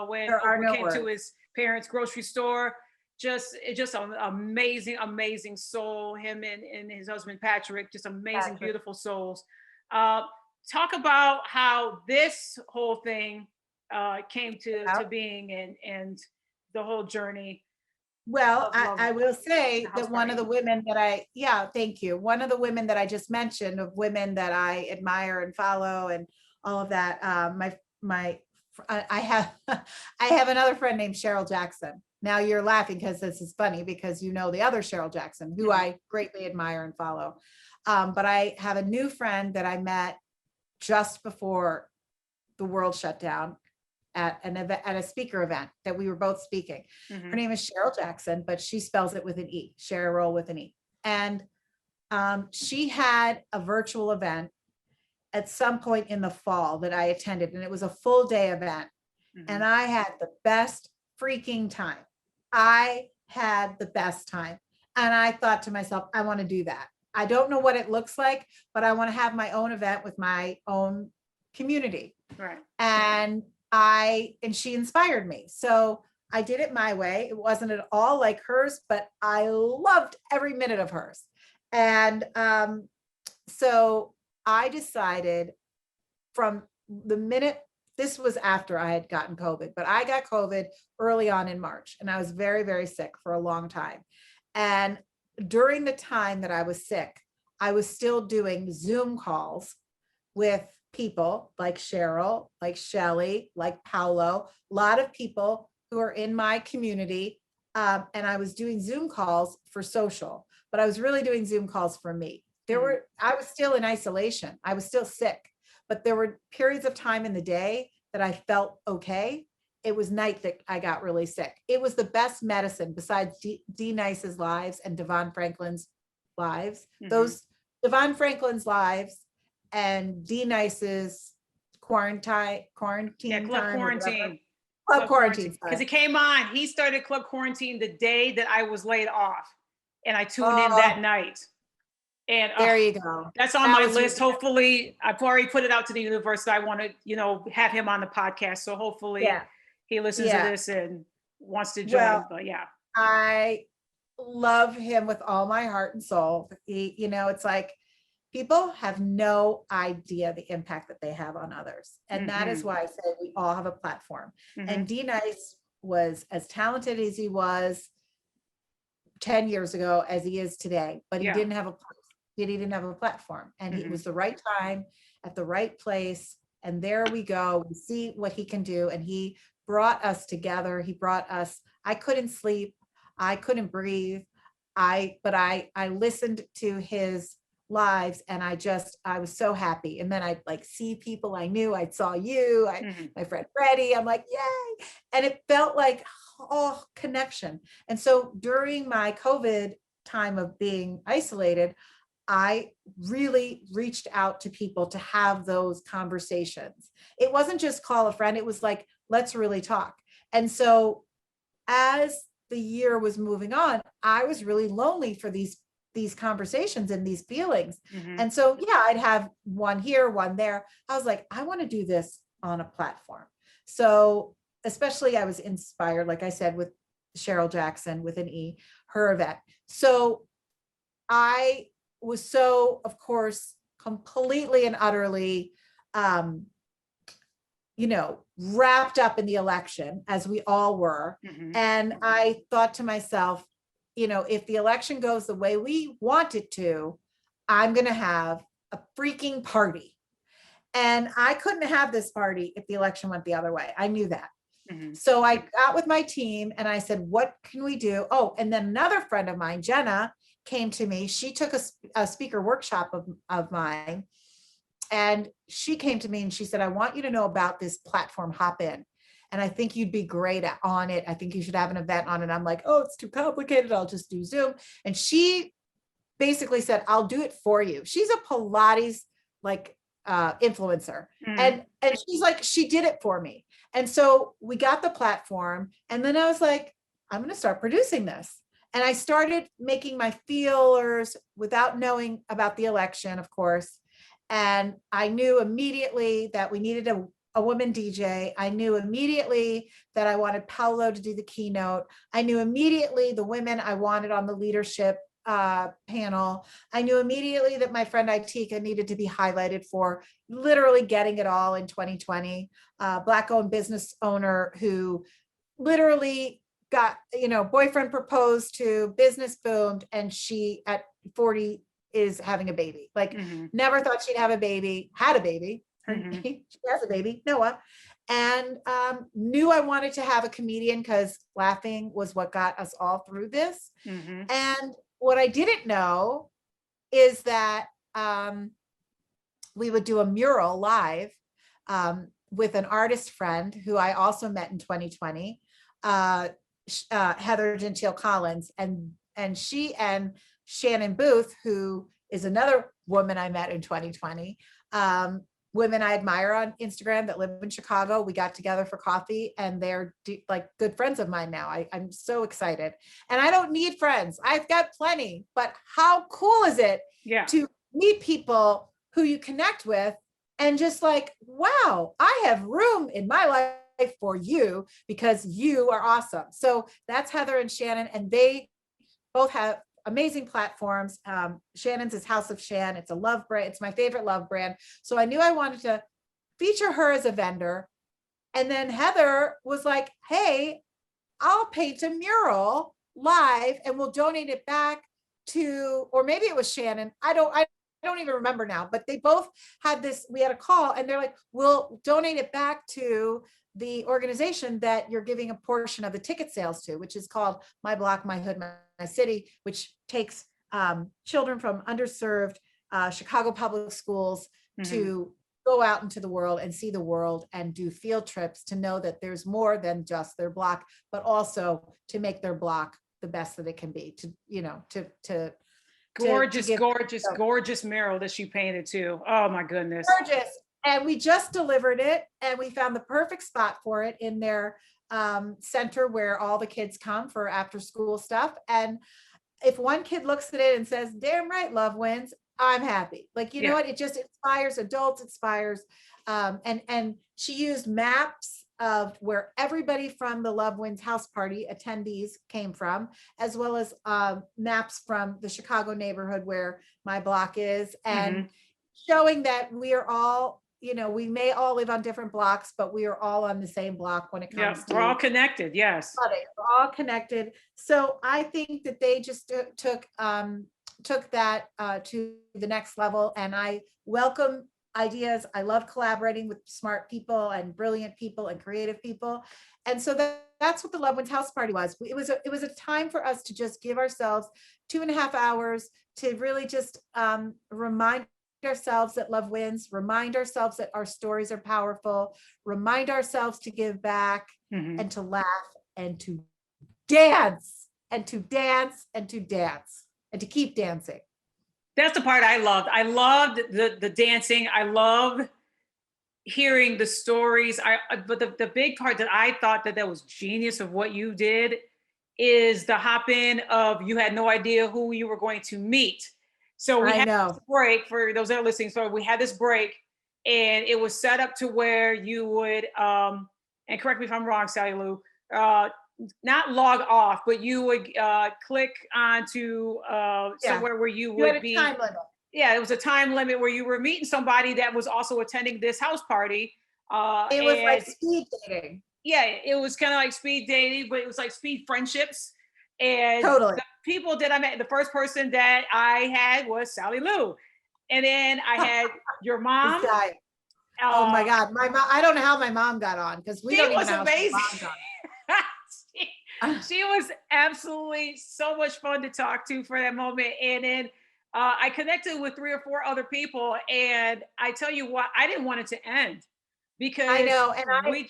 when Oprah came to his parents' grocery store. Just an amazing soul, him and his husband Patrick, just amazing, beautiful souls. Talk about how this whole thing came to being, and the whole journey. Well, I will say that one of the women that thank you. One of the women that I just mentioned, of women that I admire and follow and all of that, I have another friend named Cheryl Jackson. Now you're laughing because this is funny, because the other Cheryl Jackson, who I greatly admire and follow. But I have a new friend that I met just before the world shut down at a speaker event that we were both speaking. Her name is Cheryl Jackson, but she spells it with an E, Cheryl with an E. And she had a virtual event, at some point in the fall that I attended, and it was a full day event. And I had the best freaking time. I had the best time. And I thought to myself, I want to do that. I don't know what it looks like, but I want to have my own event with my own community. Right. And she inspired me. So I did it my way. It wasn't at all like hers, but I loved every minute of hers. And so I decided from the minute, this was after I had gotten COVID, but I got COVID early on in March, and I was very, very sick for a long time. And during the time that I was sick, I was still doing Zoom calls with people like Cheryl, like Shelly, like Paolo, a lot of people who are in my community. And I was doing Zoom calls for social, but I was really doing Zoom calls for me. I was still in isolation. I was still sick, but there were periods of time in the day that I felt okay. It was night that I got really sick. It was the best medicine besides D Nice's lives and Devon Franklin's lives. Those Devon Franklin's lives and D Nice's quarantine Club time. Quarantine. Club Quarantine. Because it came on. He started Club Quarantine the day that I was laid off. And I tuned in that night. And there you go. That's on my list. Hopefully, I've already put it out to the universe. I want to, have him on the podcast. So hopefully he listens to this and wants to join. Well, but yeah. I love him with all my heart and soul. It's like people have no idea the impact that they have on others. And that is why I say we all have a platform. And D Nice was as talented as he was 10 years ago as he is today, but he didn't have a platform, and it was the right time at the right place. And there we go. We see what he can do. And he brought us together. I couldn't sleep. I couldn't breathe. But I listened to his lives, and I was so happy. And then I'd like see people I knew. I saw you, my friend Freddie. I'm like, yay. And it felt like, connection. And so during my COVID time of being isolated, I really reached out to people to have those conversations. It wasn't just call a friend. It was like, let's really talk. And so as the year was moving on, I was really lonely for these conversations and these feelings. And so, I'd have one here, one there. I was like, I want to do this on a platform. So especially I was inspired, like I said, with Cheryl Jackson with an E, her event. So I was so, of course, completely and utterly, wrapped up in the election, as we all were. And I thought to myself, if the election goes the way we want it to, I'm going to have a freaking party. And I couldn't have this party if the election went the other way. I knew that. So I got with my team and I said, what can we do? Oh, and then another friend of mine, Jenna, came to me. She took a speaker workshop of mine, and she came to me and she said, I want you to know about this platform, Hop In. And I think you'd be great on it. I think you should have an event on it. I'm like, oh, it's too complicated. I'll just do Zoom. And she basically said, I'll do it for you. She's a Pilates influencer. And she's like, she did it for me. And so we got the platform, and then I was like, I'm going to start producing this. And I started making my feelers without knowing about the election, of course. And I knew immediately that we needed a woman DJ. I knew immediately that I wanted Paolo to do the keynote. I knew immediately the women I wanted on the leadership panel. I knew immediately that my friend Itika needed to be highlighted for literally getting it all in 2020. Black-owned business owner who literally got, boyfriend proposed to, business boomed, and she at 40 is having a baby. Never thought she'd have a baby, had a baby. She has a baby, Noah. And knew I wanted to have a comedian because laughing was what got us all through this. And what I didn't know is that we would do a mural live with an artist friend who I also met in 2020, Heather Gentile Collins, and she and Shannon Booth, who is another woman I met in 2020. Women I admire on Instagram that live in Chicago. We got together for coffee and they're like good friends of mine now. I'm so excited. And I don't need friends. I've got plenty, but how cool is it to meet people who you connect with and just like, wow, I have room in my life for you because you are awesome. So that's Heather and Shannon, and they both have amazing platforms. Shannon's is House of Shan. It's a love brand. It's my favorite love brand. So I knew I wanted to feature her as a vendor. And then Heather was like, hey, I'll paint a mural live and we'll donate it back to, or maybe it was Shannon. I don't even remember now, but they both had this, we had a call and they're like, we'll donate it back to the organization that you're giving a portion of the ticket sales to, which is called My Block, My Hood, My City, which takes children from underserved Chicago public schools to go out into the world and see the world and do field trips to know that there's more than just their block, but also to make their block the best that it can be, to, you know, to gorgeous mural that she painted too. Oh my goodness. Gorgeous. And we just delivered it and we found the perfect spot for it in their center where all the kids come for after school stuff. And if one kid looks at it and says, damn right, love wins, I'm happy. Like, you know what? It just inspires adults, inspires. And she used maps of where everybody from the Love Wins house party attendees came from, as well as maps from the Chicago neighborhood where my block is, and showing that we are all, you know, we may all live on different blocks, but we are all on the same block when it comes to. We're all connected. Yes. We're all connected. So I think that they just took that to the next level, and I welcome ideas. I love collaborating with smart people and brilliant people and creative people. And so that's what the Love Wins house party was. It was a time for us to just give ourselves 2.5 hours to really just remind ourselves that love wins, remind ourselves that our stories are powerful, remind ourselves to give back and to laugh and to dance and to dance and to dance and to keep dancing. That's the part I loved. I loved the dancing. I loved hearing the stories. But the big part that I thought that was genius of what you did is the hop in of you had no idea who you were going to meet. So we had this break for those that are listening. So we had this break and it was set up to where you would, and correct me if I'm wrong, Sally Lou, not log off, but you would click onto somewhere where you would be. Time limit. Yeah, it was a time limit where you were meeting somebody that was also attending this house party. It was like speed dating. Yeah, it was kind of like speed dating, but it was like speed friendships. And totally. The people that I met, the first person that I had was Sally Lou. And then I had your mom. Oh my God. My mom, I don't know how my mom got on because we don't even know amazing. She was absolutely so much fun to talk to for that moment. And then I connected with 3 or 4 other people. And I tell you what, I didn't want it to end because I know, and we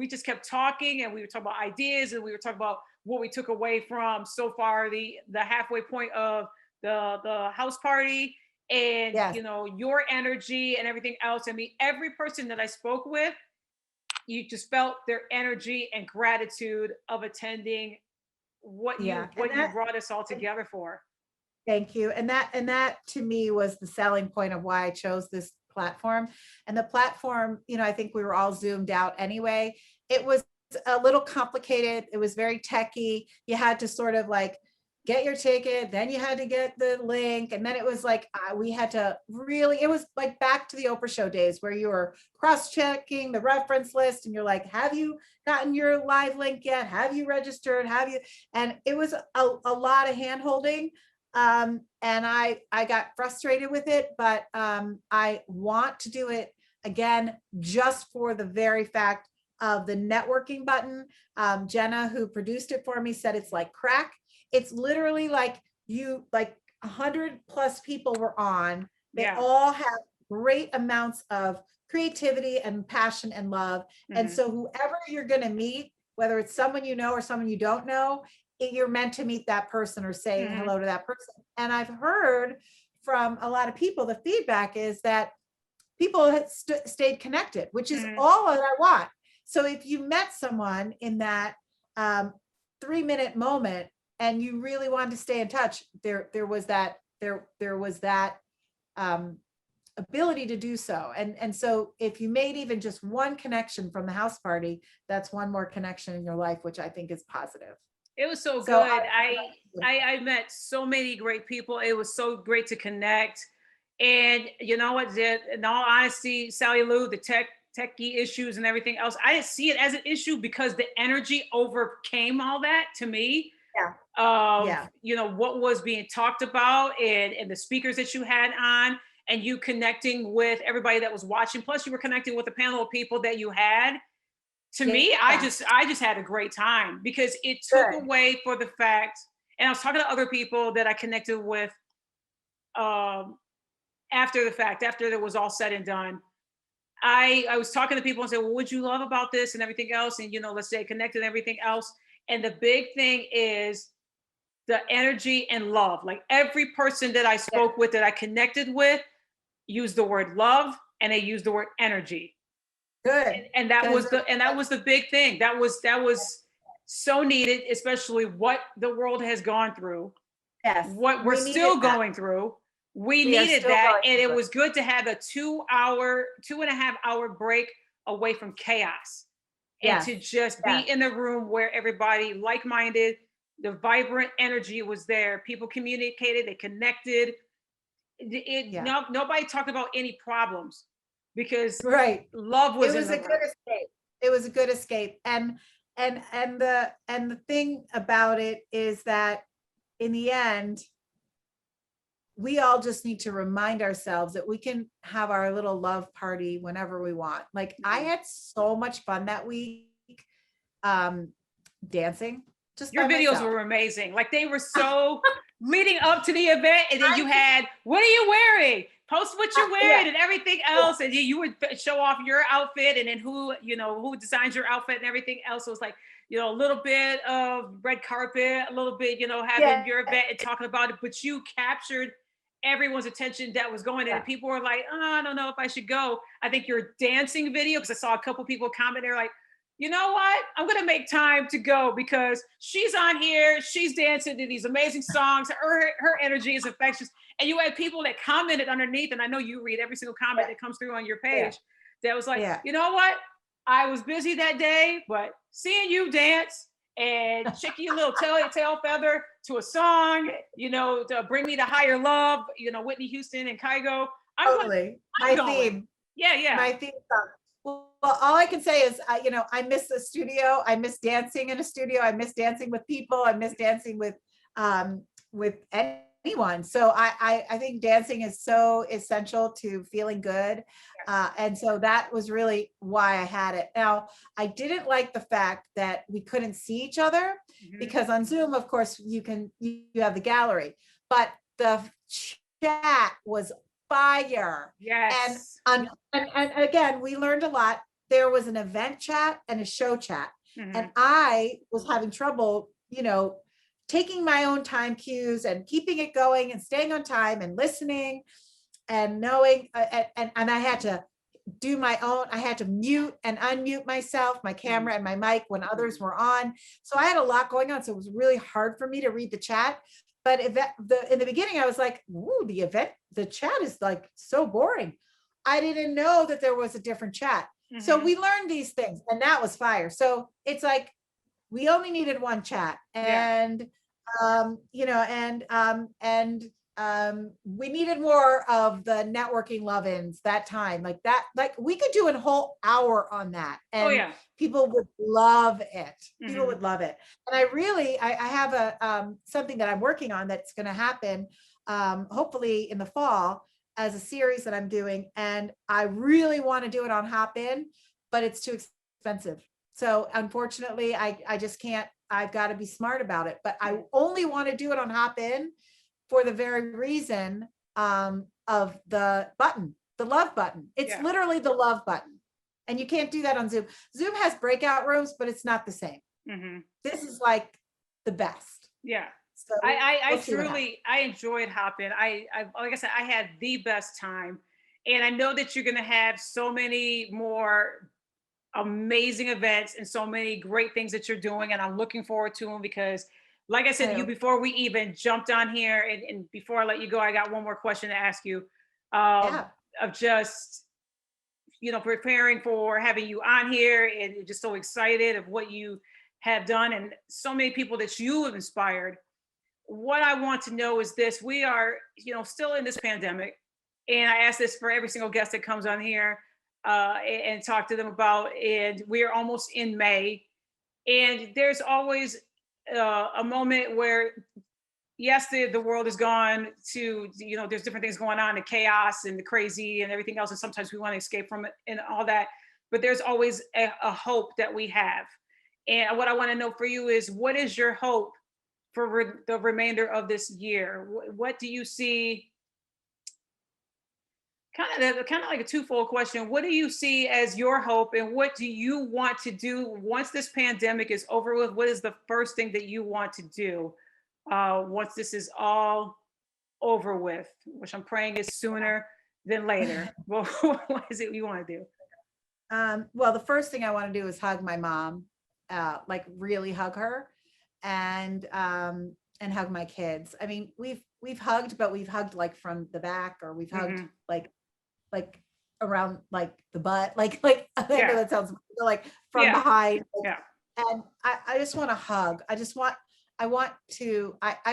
just kept talking and we were talking about ideas and we were talking about what we took away from so far the halfway point of the house party and you know, your energy and everything else. I mean, every person that I spoke with, you just felt their energy and gratitude of attending what you brought us all together for. Thank you. And that to me was the selling point of why I chose this platform. And the platform, you know, I think we were all zoomed out anyway. It was a little complicated. It was very techy. You had to sort of like get your ticket, then you had to get the link. And then it was like, we had to really, it was like back to the Oprah Show days where you were cross-checking the reference list and you're like, have you gotten your live link yet? Have you registered? Have you? And it was a lot of hand-holding. And I got frustrated with it, but I want to do it again, just for the very fact of the networking button. Jenna, who produced it for me, said it's like crack. It's literally like 100+ people were on. They all have great amounts of creativity and passion and love. And so whoever you're going to meet, whether it's someone you know or someone you don't know, you're meant to meet that person or say hello to that person. And I've heard from a lot of people, the feedback is that people had stayed connected, which is Mhm. all that I want. So if you met someone in that 3-minute moment and you really wanted to stay in touch, there was that ability to do so. And so if you made even just one connection from the house party, that's one more connection in your life, which I think is positive. It was so So good. I met so many great people. It was so great to connect. And you know what? In all honesty, Sally Lou, the techie issues and everything else, I didn't see it as an issue because the energy overcame all that to me. Yeah. Of Yeah. what was being talked about and the speakers that you had on, and you connecting with everybody that was watching. Plus, you were connecting with the panel of people that you had. To me, I Yeah. just had a great time because it took Good. away for the fact, and I was talking to other people that I connected with after the fact, after it was all said and done. I was talking to people and said, well, what you love about this and everything else? And let's stay connected and everything else. And the big thing is the energy and love. Like every person that I spoke with, that I connected with, used the word love and they used the word energy. Good. And that was the big thing. That was so needed, especially what the world has gone through. Yes. What we're still going through. We needed that. And it was good to have a 2.5 hour break away from chaos. And to just be in the room where everybody like-minded, the vibrant energy was there. People communicated, they connected. Nobody talked about any problems because love was. It was a good escape. It was a good escape. And the thing about it is that in the end, we all just need to remind ourselves that we can have our little love party whenever we want. Like I had so much fun that week, dancing. Just your videos were amazing. Like they were so leading up to the event, and then you had, what are you wearing? Post what you're wearing and everything else, and you would show off your outfit, and then who designs your outfit and everything else. So it was like a little bit of red carpet, a little bit having your event and talking about it, but you captured everyone's attention that was going in, and people were like, oh, I don't know if I should go. I think your dancing video, because I saw a couple people comment, they're like, you know what? I'm going to make time to go because she's on here. She's dancing to these amazing songs. Her energy is infectious. And you had people that commented underneath, and I know you read every single comment that comes through on your page, that was like, you know what? I was busy that day, but seeing you dance and shaking your little tail feather to a song, to bring me to higher love, Whitney Houston and Kygo. Totally. My theme. Yeah. My theme song. Well, all I can say is, I miss the studio. I miss dancing in a studio. I miss dancing with people. I miss dancing with anyone. So I think dancing is so essential to feeling good. And so that was really why I had it. Now, I didn't like the fact that we couldn't see each other because on Zoom, of course, you have the gallery, but the chat was fire. Yes. And again, we learned a lot. There was an event chat and a show chat. And I was having trouble, taking my own time cues and keeping it going and staying on time and listening and knowing, and I had to do my own, I had to mute and unmute myself, my camera and my mic when others were on. So I had a lot going on. So it was really hard for me to read the chat. But in the beginning, I was like, ooh, the chat is like so boring. I didn't know that there was a different chat. So we learned these things and that was fire. So it's like, we only needed one chat and, we needed more of the networking love-ins that time like we could do a whole hour on that and people would love it. People would love it. And I have something that I'm working on that's going to happen hopefully in the fall as a series that I'm doing. And I really want to do it on Hopin, but it's too expensive. So unfortunately, I just can't. I've got to be smart about it. But I only want to do it on Hopin for the very reason of the button, the love button. It's literally the love button. And you can't do that on Zoom. Zoom has breakout rooms, but it's not the same. This is like the best. Yeah. So I we'll see what happens. truly, I enjoyed hopping. Like I said, I had the best time. And I know that you're going to have so many more amazing events and so many great things that you're doing. And I'm looking forward to them because, like I said to you before we even jumped on here, and before I let you go, I got one more question to ask you, Yeah. of just, preparing for having you on here and just so excited of what you have done and so many people that you have inspired. What I want to know is this: we are, still in this pandemic, and I ask this for every single guest that comes on here, and talk to them about. And we're almost in May, and there's always a moment where, yes, the world is gone to, there's different things going on, the chaos and the crazy and everything else, and sometimes we want to escape from it and all that. But there's always a hope that we have. And what I want to know for you is, what is your hope for the remainder of this year? What do you see? Kind of like a twofold question. What do you see as your hope, and what do you want to do once this pandemic is over with? What is the first thing that you want to do once this is all over with? Which I'm praying is sooner than later. Well, what is it you want to do? Well, the first thing I want to do is hug my mom, like really hug her, and hug my kids. I mean, we've hugged, but we've hugged like from the back, or we've hugged like around like the butt, like I know that sounds like from behind. And I just want to hug. I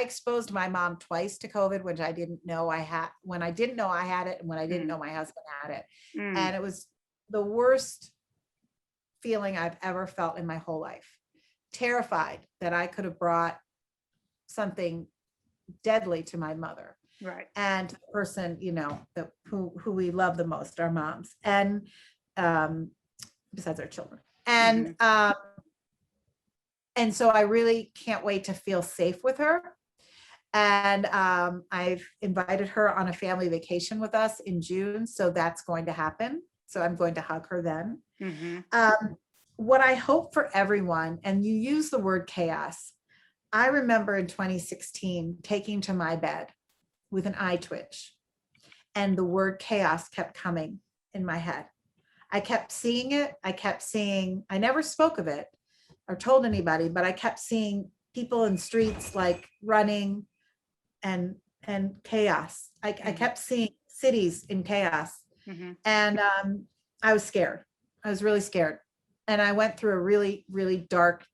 exposed my mom twice to COVID, which I didn't know I had, when I didn't know I had it, and when I didn't know my husband had it. And it was the worst feeling I've ever felt in my whole life. Terrified that I could have brought something deadly to my mother. Right. And the person, who we love the most, our moms, and besides our children. And and so I really can't wait to feel safe with her. And I've invited her on a family vacation with us in June. So that's going to happen. So I'm going to hug her then. What I hope for everyone, and you use the word chaos. I remember in 2016 taking to my bed with an eye twitch, and the word chaos kept coming in my head. I kept seeing it. I never spoke of it or told anybody, but I kept seeing people in streets like running and chaos. I kept seeing cities in chaos. And I was scared. I was really scared. And I went through a really, really dark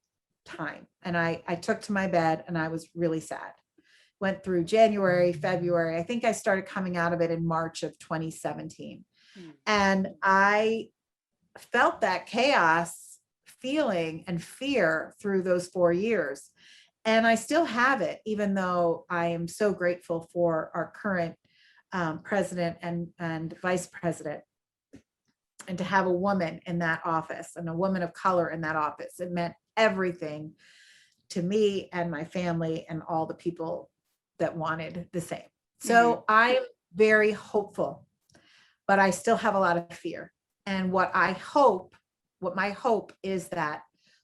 time. And I took to my bed, and I was really sad. Went through January, February. I think I started coming out of it in March of 2017. And I felt that chaos feeling and fear through those 4 years. And I still have it, even though I am so grateful for our current president and vice president. And to have a woman in that office, and a woman of color in that office, it meant everything to me and my family and all the people that wanted the same. So I'm very hopeful, but I still have a lot of fear. And what my hope is that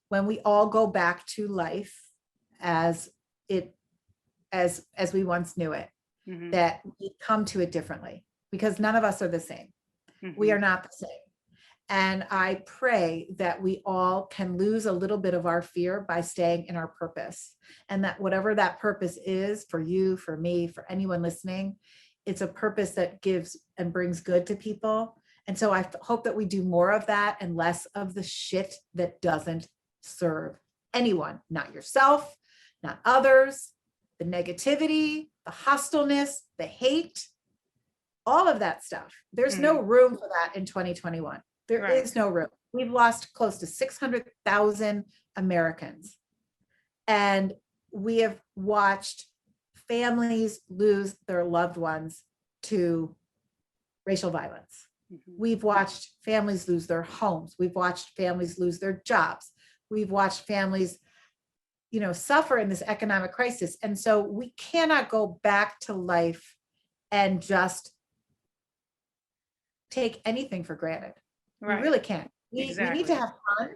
when we all go back to life as we once knew it, that we come to it differently, because none of us are the same. We are not the same. And I pray that we all can lose a little bit of our fear by staying in our purpose. And that whatever that purpose is for you, for me, for anyone listening, it's a purpose that gives and brings good to people. And so I hope that we do more of that and less of the shit that doesn't serve anyone, not yourself, not others, the negativity, the hostileness, the hate, all of that stuff. There's no room for that in 2021. There is no room. We've lost close to 600,000 Americans. And we have watched families lose their loved ones to racial violence. We've watched families lose their homes. We've watched families lose their jobs. We've watched families, suffer in this economic crisis. And so we cannot go back to life and just take anything for granted. We really can't. We need to have fun.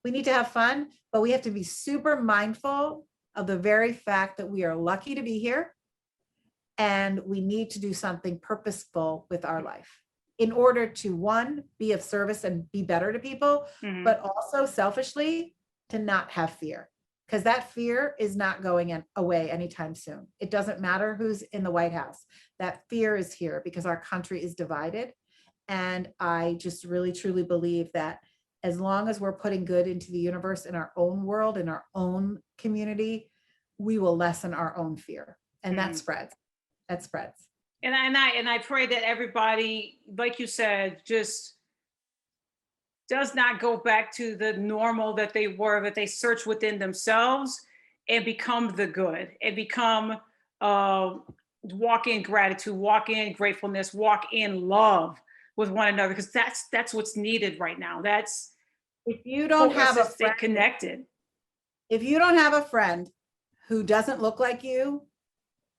We need to have fun, but we have to be super mindful of the very fact that we are lucky to be here and we need to do something purposeful with our life in order to, one, be of service and be better to people, but also selfishly to not have fear, because that fear is not going away anytime soon. It doesn't matter who's in the White House. That fear is here because our country is divided. And I just really, truly believe that as long as we're putting good into the universe in our own world, in our own community, we will lessen our own fear. And that spreads. That spreads. And I pray that everybody, like you said, just does not go back to the normal that they were, that they search within themselves and become the good and become walk in gratitude, walk in gratefulness, walk in love with one another, because that's what's needed right now. That's if you don't have a friend connected. If you don't have a friend who doesn't look like you,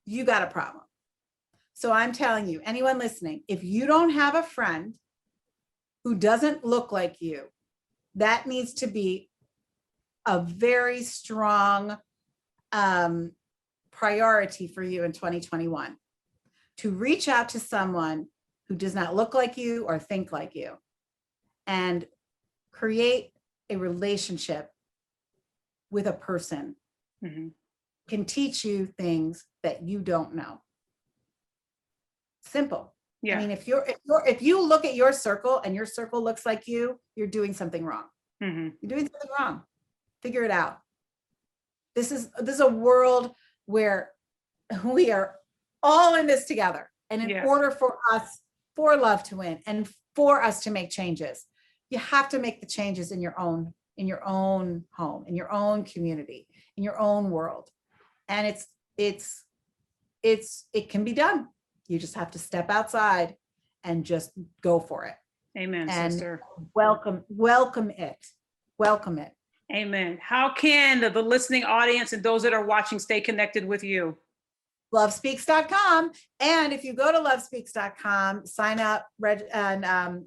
you got a problem. So I'm telling you, anyone listening, if you don't have a friend who doesn't look like you, that needs to be a very strong priority for you in 2021, to reach out to someone who does not look like you or think like you and create a relationship with a person can teach you things that you don't know. Simple. Yeah. I mean, if you look at your circle and your circle looks like you, you're doing something wrong. You're doing something wrong. Figure it out. This is a world where we are all in this together. And in order for love to win and for us to make changes, you have to make the changes in your own home, in your own community, in your own world. And it can be done. You just have to step outside and just go for it. Amen, and sister. Welcome it. Welcome it. Amen. How can the listening audience and those that are watching stay connected with you? Lovespeaks.com. And if you go to lovespeaks.com, sign up, and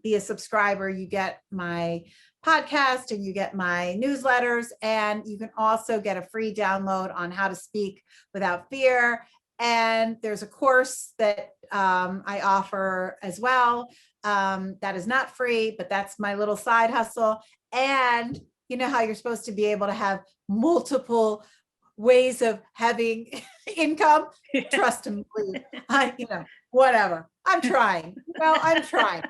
be a subscriber, you get my podcast and you get my newsletters, and you can also get a free download on how to speak without fear. And there's a course that I offer as well. That is not free, but that's my little side hustle. And you know how you're supposed to be able to have multiple ways of having income? Trust me, please. Whatever. I'm trying. I'm trying.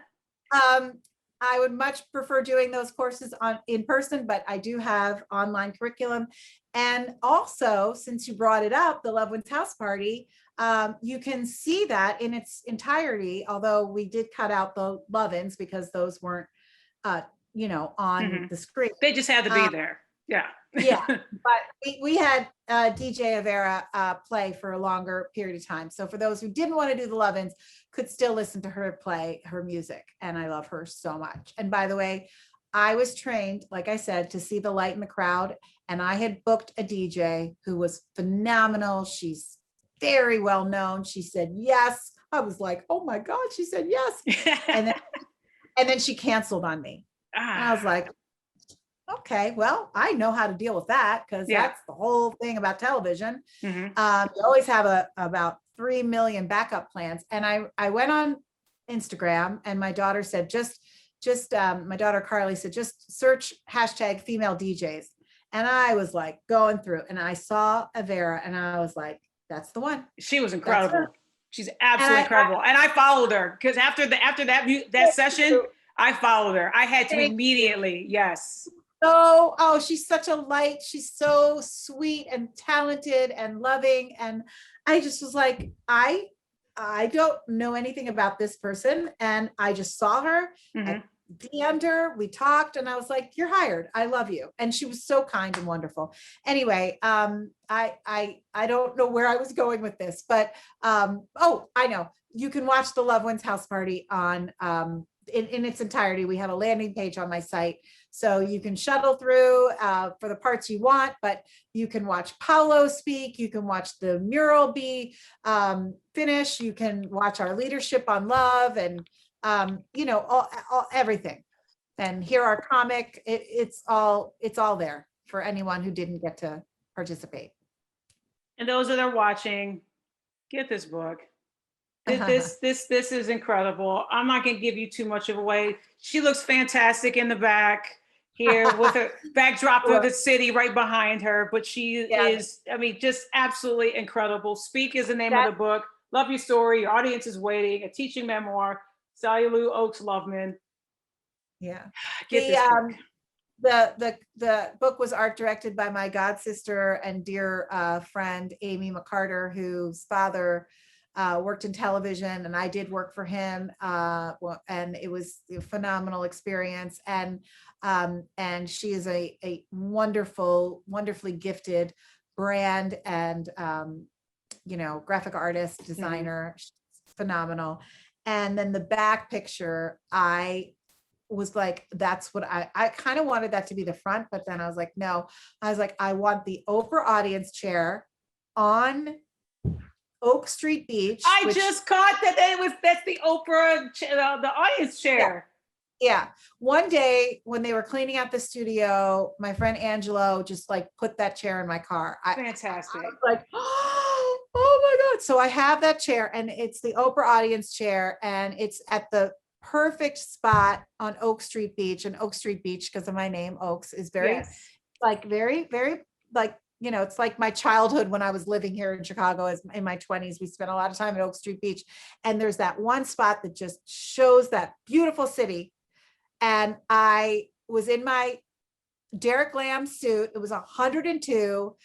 I would much prefer doing those courses in person, but I do have online curriculum. And also, since you brought it up, the Loveman's House Party, you can see that in its entirety, although we did cut out the Lovins because those weren't, on the screen. They just had to be there. Yeah. Yeah, but we had DJ Avera play for a longer period of time. So for those who didn't want to do the Lovins, could still listen to her play her music. And I love her so much. And by the way, I was trained, like I said, to see the light in the crowd. And I had booked a DJ who was phenomenal. She's very well known. She said yes. I was like, oh my God, she said yes. and then she canceled on me. And I was like, okay, well, I know how to deal with that, because that's the whole thing about television. You always have about 3 million backup plans. And I went on Instagram, and my daughter said, my daughter Carly said, just search hashtag female DJs. And I was like going through, and I saw Avera, and I was like, that's the one. She was incredible. She's absolutely incredible. And I followed her because after that session, I followed her. I had to immediately. Yes. Oh, she's such a light. She's so sweet and talented and loving. And I just was like, I don't know anything about this person. And I just saw her, I DM'd her, we talked, and I was like, you're hired. I love you. And she was so kind and wonderful. Anyway, I don't know where I was going with this, but I know. You can watch the Loveman's House Party on in its entirety. We have a landing page on my site, so you can shuttle through for the parts you want, but you can watch Paolo speak, you can watch the mural be finished, you can watch our leadership on love, and everything, and hear our comic. It's all there for anyone who didn't get to participate. And those that are watching, get this book. This is incredible. I'm not gonna give you too much of away. She looks fantastic in the back here with a backdrop of the city right behind her, but she is, I mean, just absolutely incredible. Speak is the name of the book. Love your story. Your audience is waiting. A teaching memoir. Sally Lou Oaks Loveman. Yeah. Get this book. The book was art directed by my god sister and dear friend Amy McCarter, whose father worked in television, and I did work for him, and it was a phenomenal experience. And she is a wonderfully gifted brand and graphic artist, designer, phenomenal. And then the back picture, I was like, that's what I kind of wanted that to be the front, but then I was like, no, I was like, I want the Oprah audience chair on Oak Street Beach. I just caught that's the Oprah, the audience chair. Yeah. One day when they were cleaning out the studio, my friend Angelo just like put that chair in my car. Fantastic. I was like, oh my God. So I have that chair, and it's the Oprah audience chair, and it's at the perfect spot on Oak Street Beach. And Oak Street Beach, because of my name, Oaks, is very it's like my childhood when I was living here in Chicago in my 20s. We spent a lot of time at Oak Street Beach, and there's that one spot that just shows that beautiful city. And I was in my Derek Lamb suit. It was 102.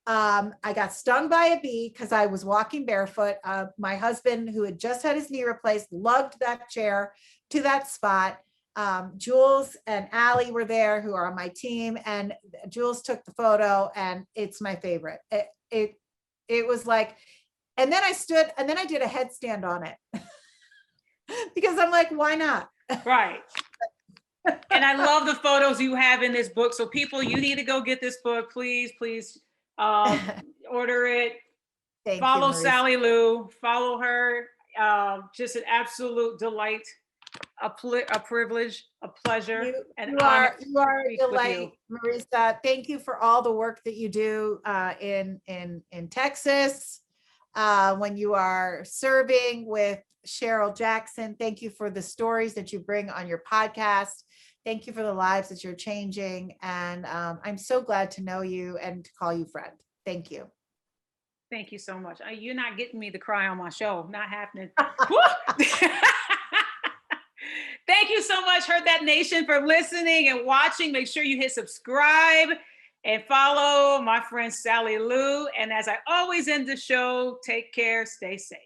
I got stung by a bee because I was walking barefoot. My husband, who had just had his knee replaced, lugged that chair to that spot. Jules and Allie were there, who are on my team, and Jules took the photo, and it's my favorite. It was like, and then I stood, and then I did a headstand on it because I'm like, why not? Right. And I love the photos you have in this book. So people, you need to go get this book, please order it. Follow Sally Lou, follow her. Just an absolute delight. A privilege, a pleasure, you are a delight, Marisa. Thank you for all the work that you do in Texas, when you are serving with Cheryl Jackson. Thank you for the stories that you bring on your podcast. Thank you for the lives that you're changing. And I'm so glad to know you and to call you friend. Thank you. Thank you so much. You're not getting me to cry on my show. Not happening. Thank you so much, Heard That Nation, for listening and watching. Make sure you hit subscribe and follow my friend Sally Lou. And as I always end the show, take care, stay safe.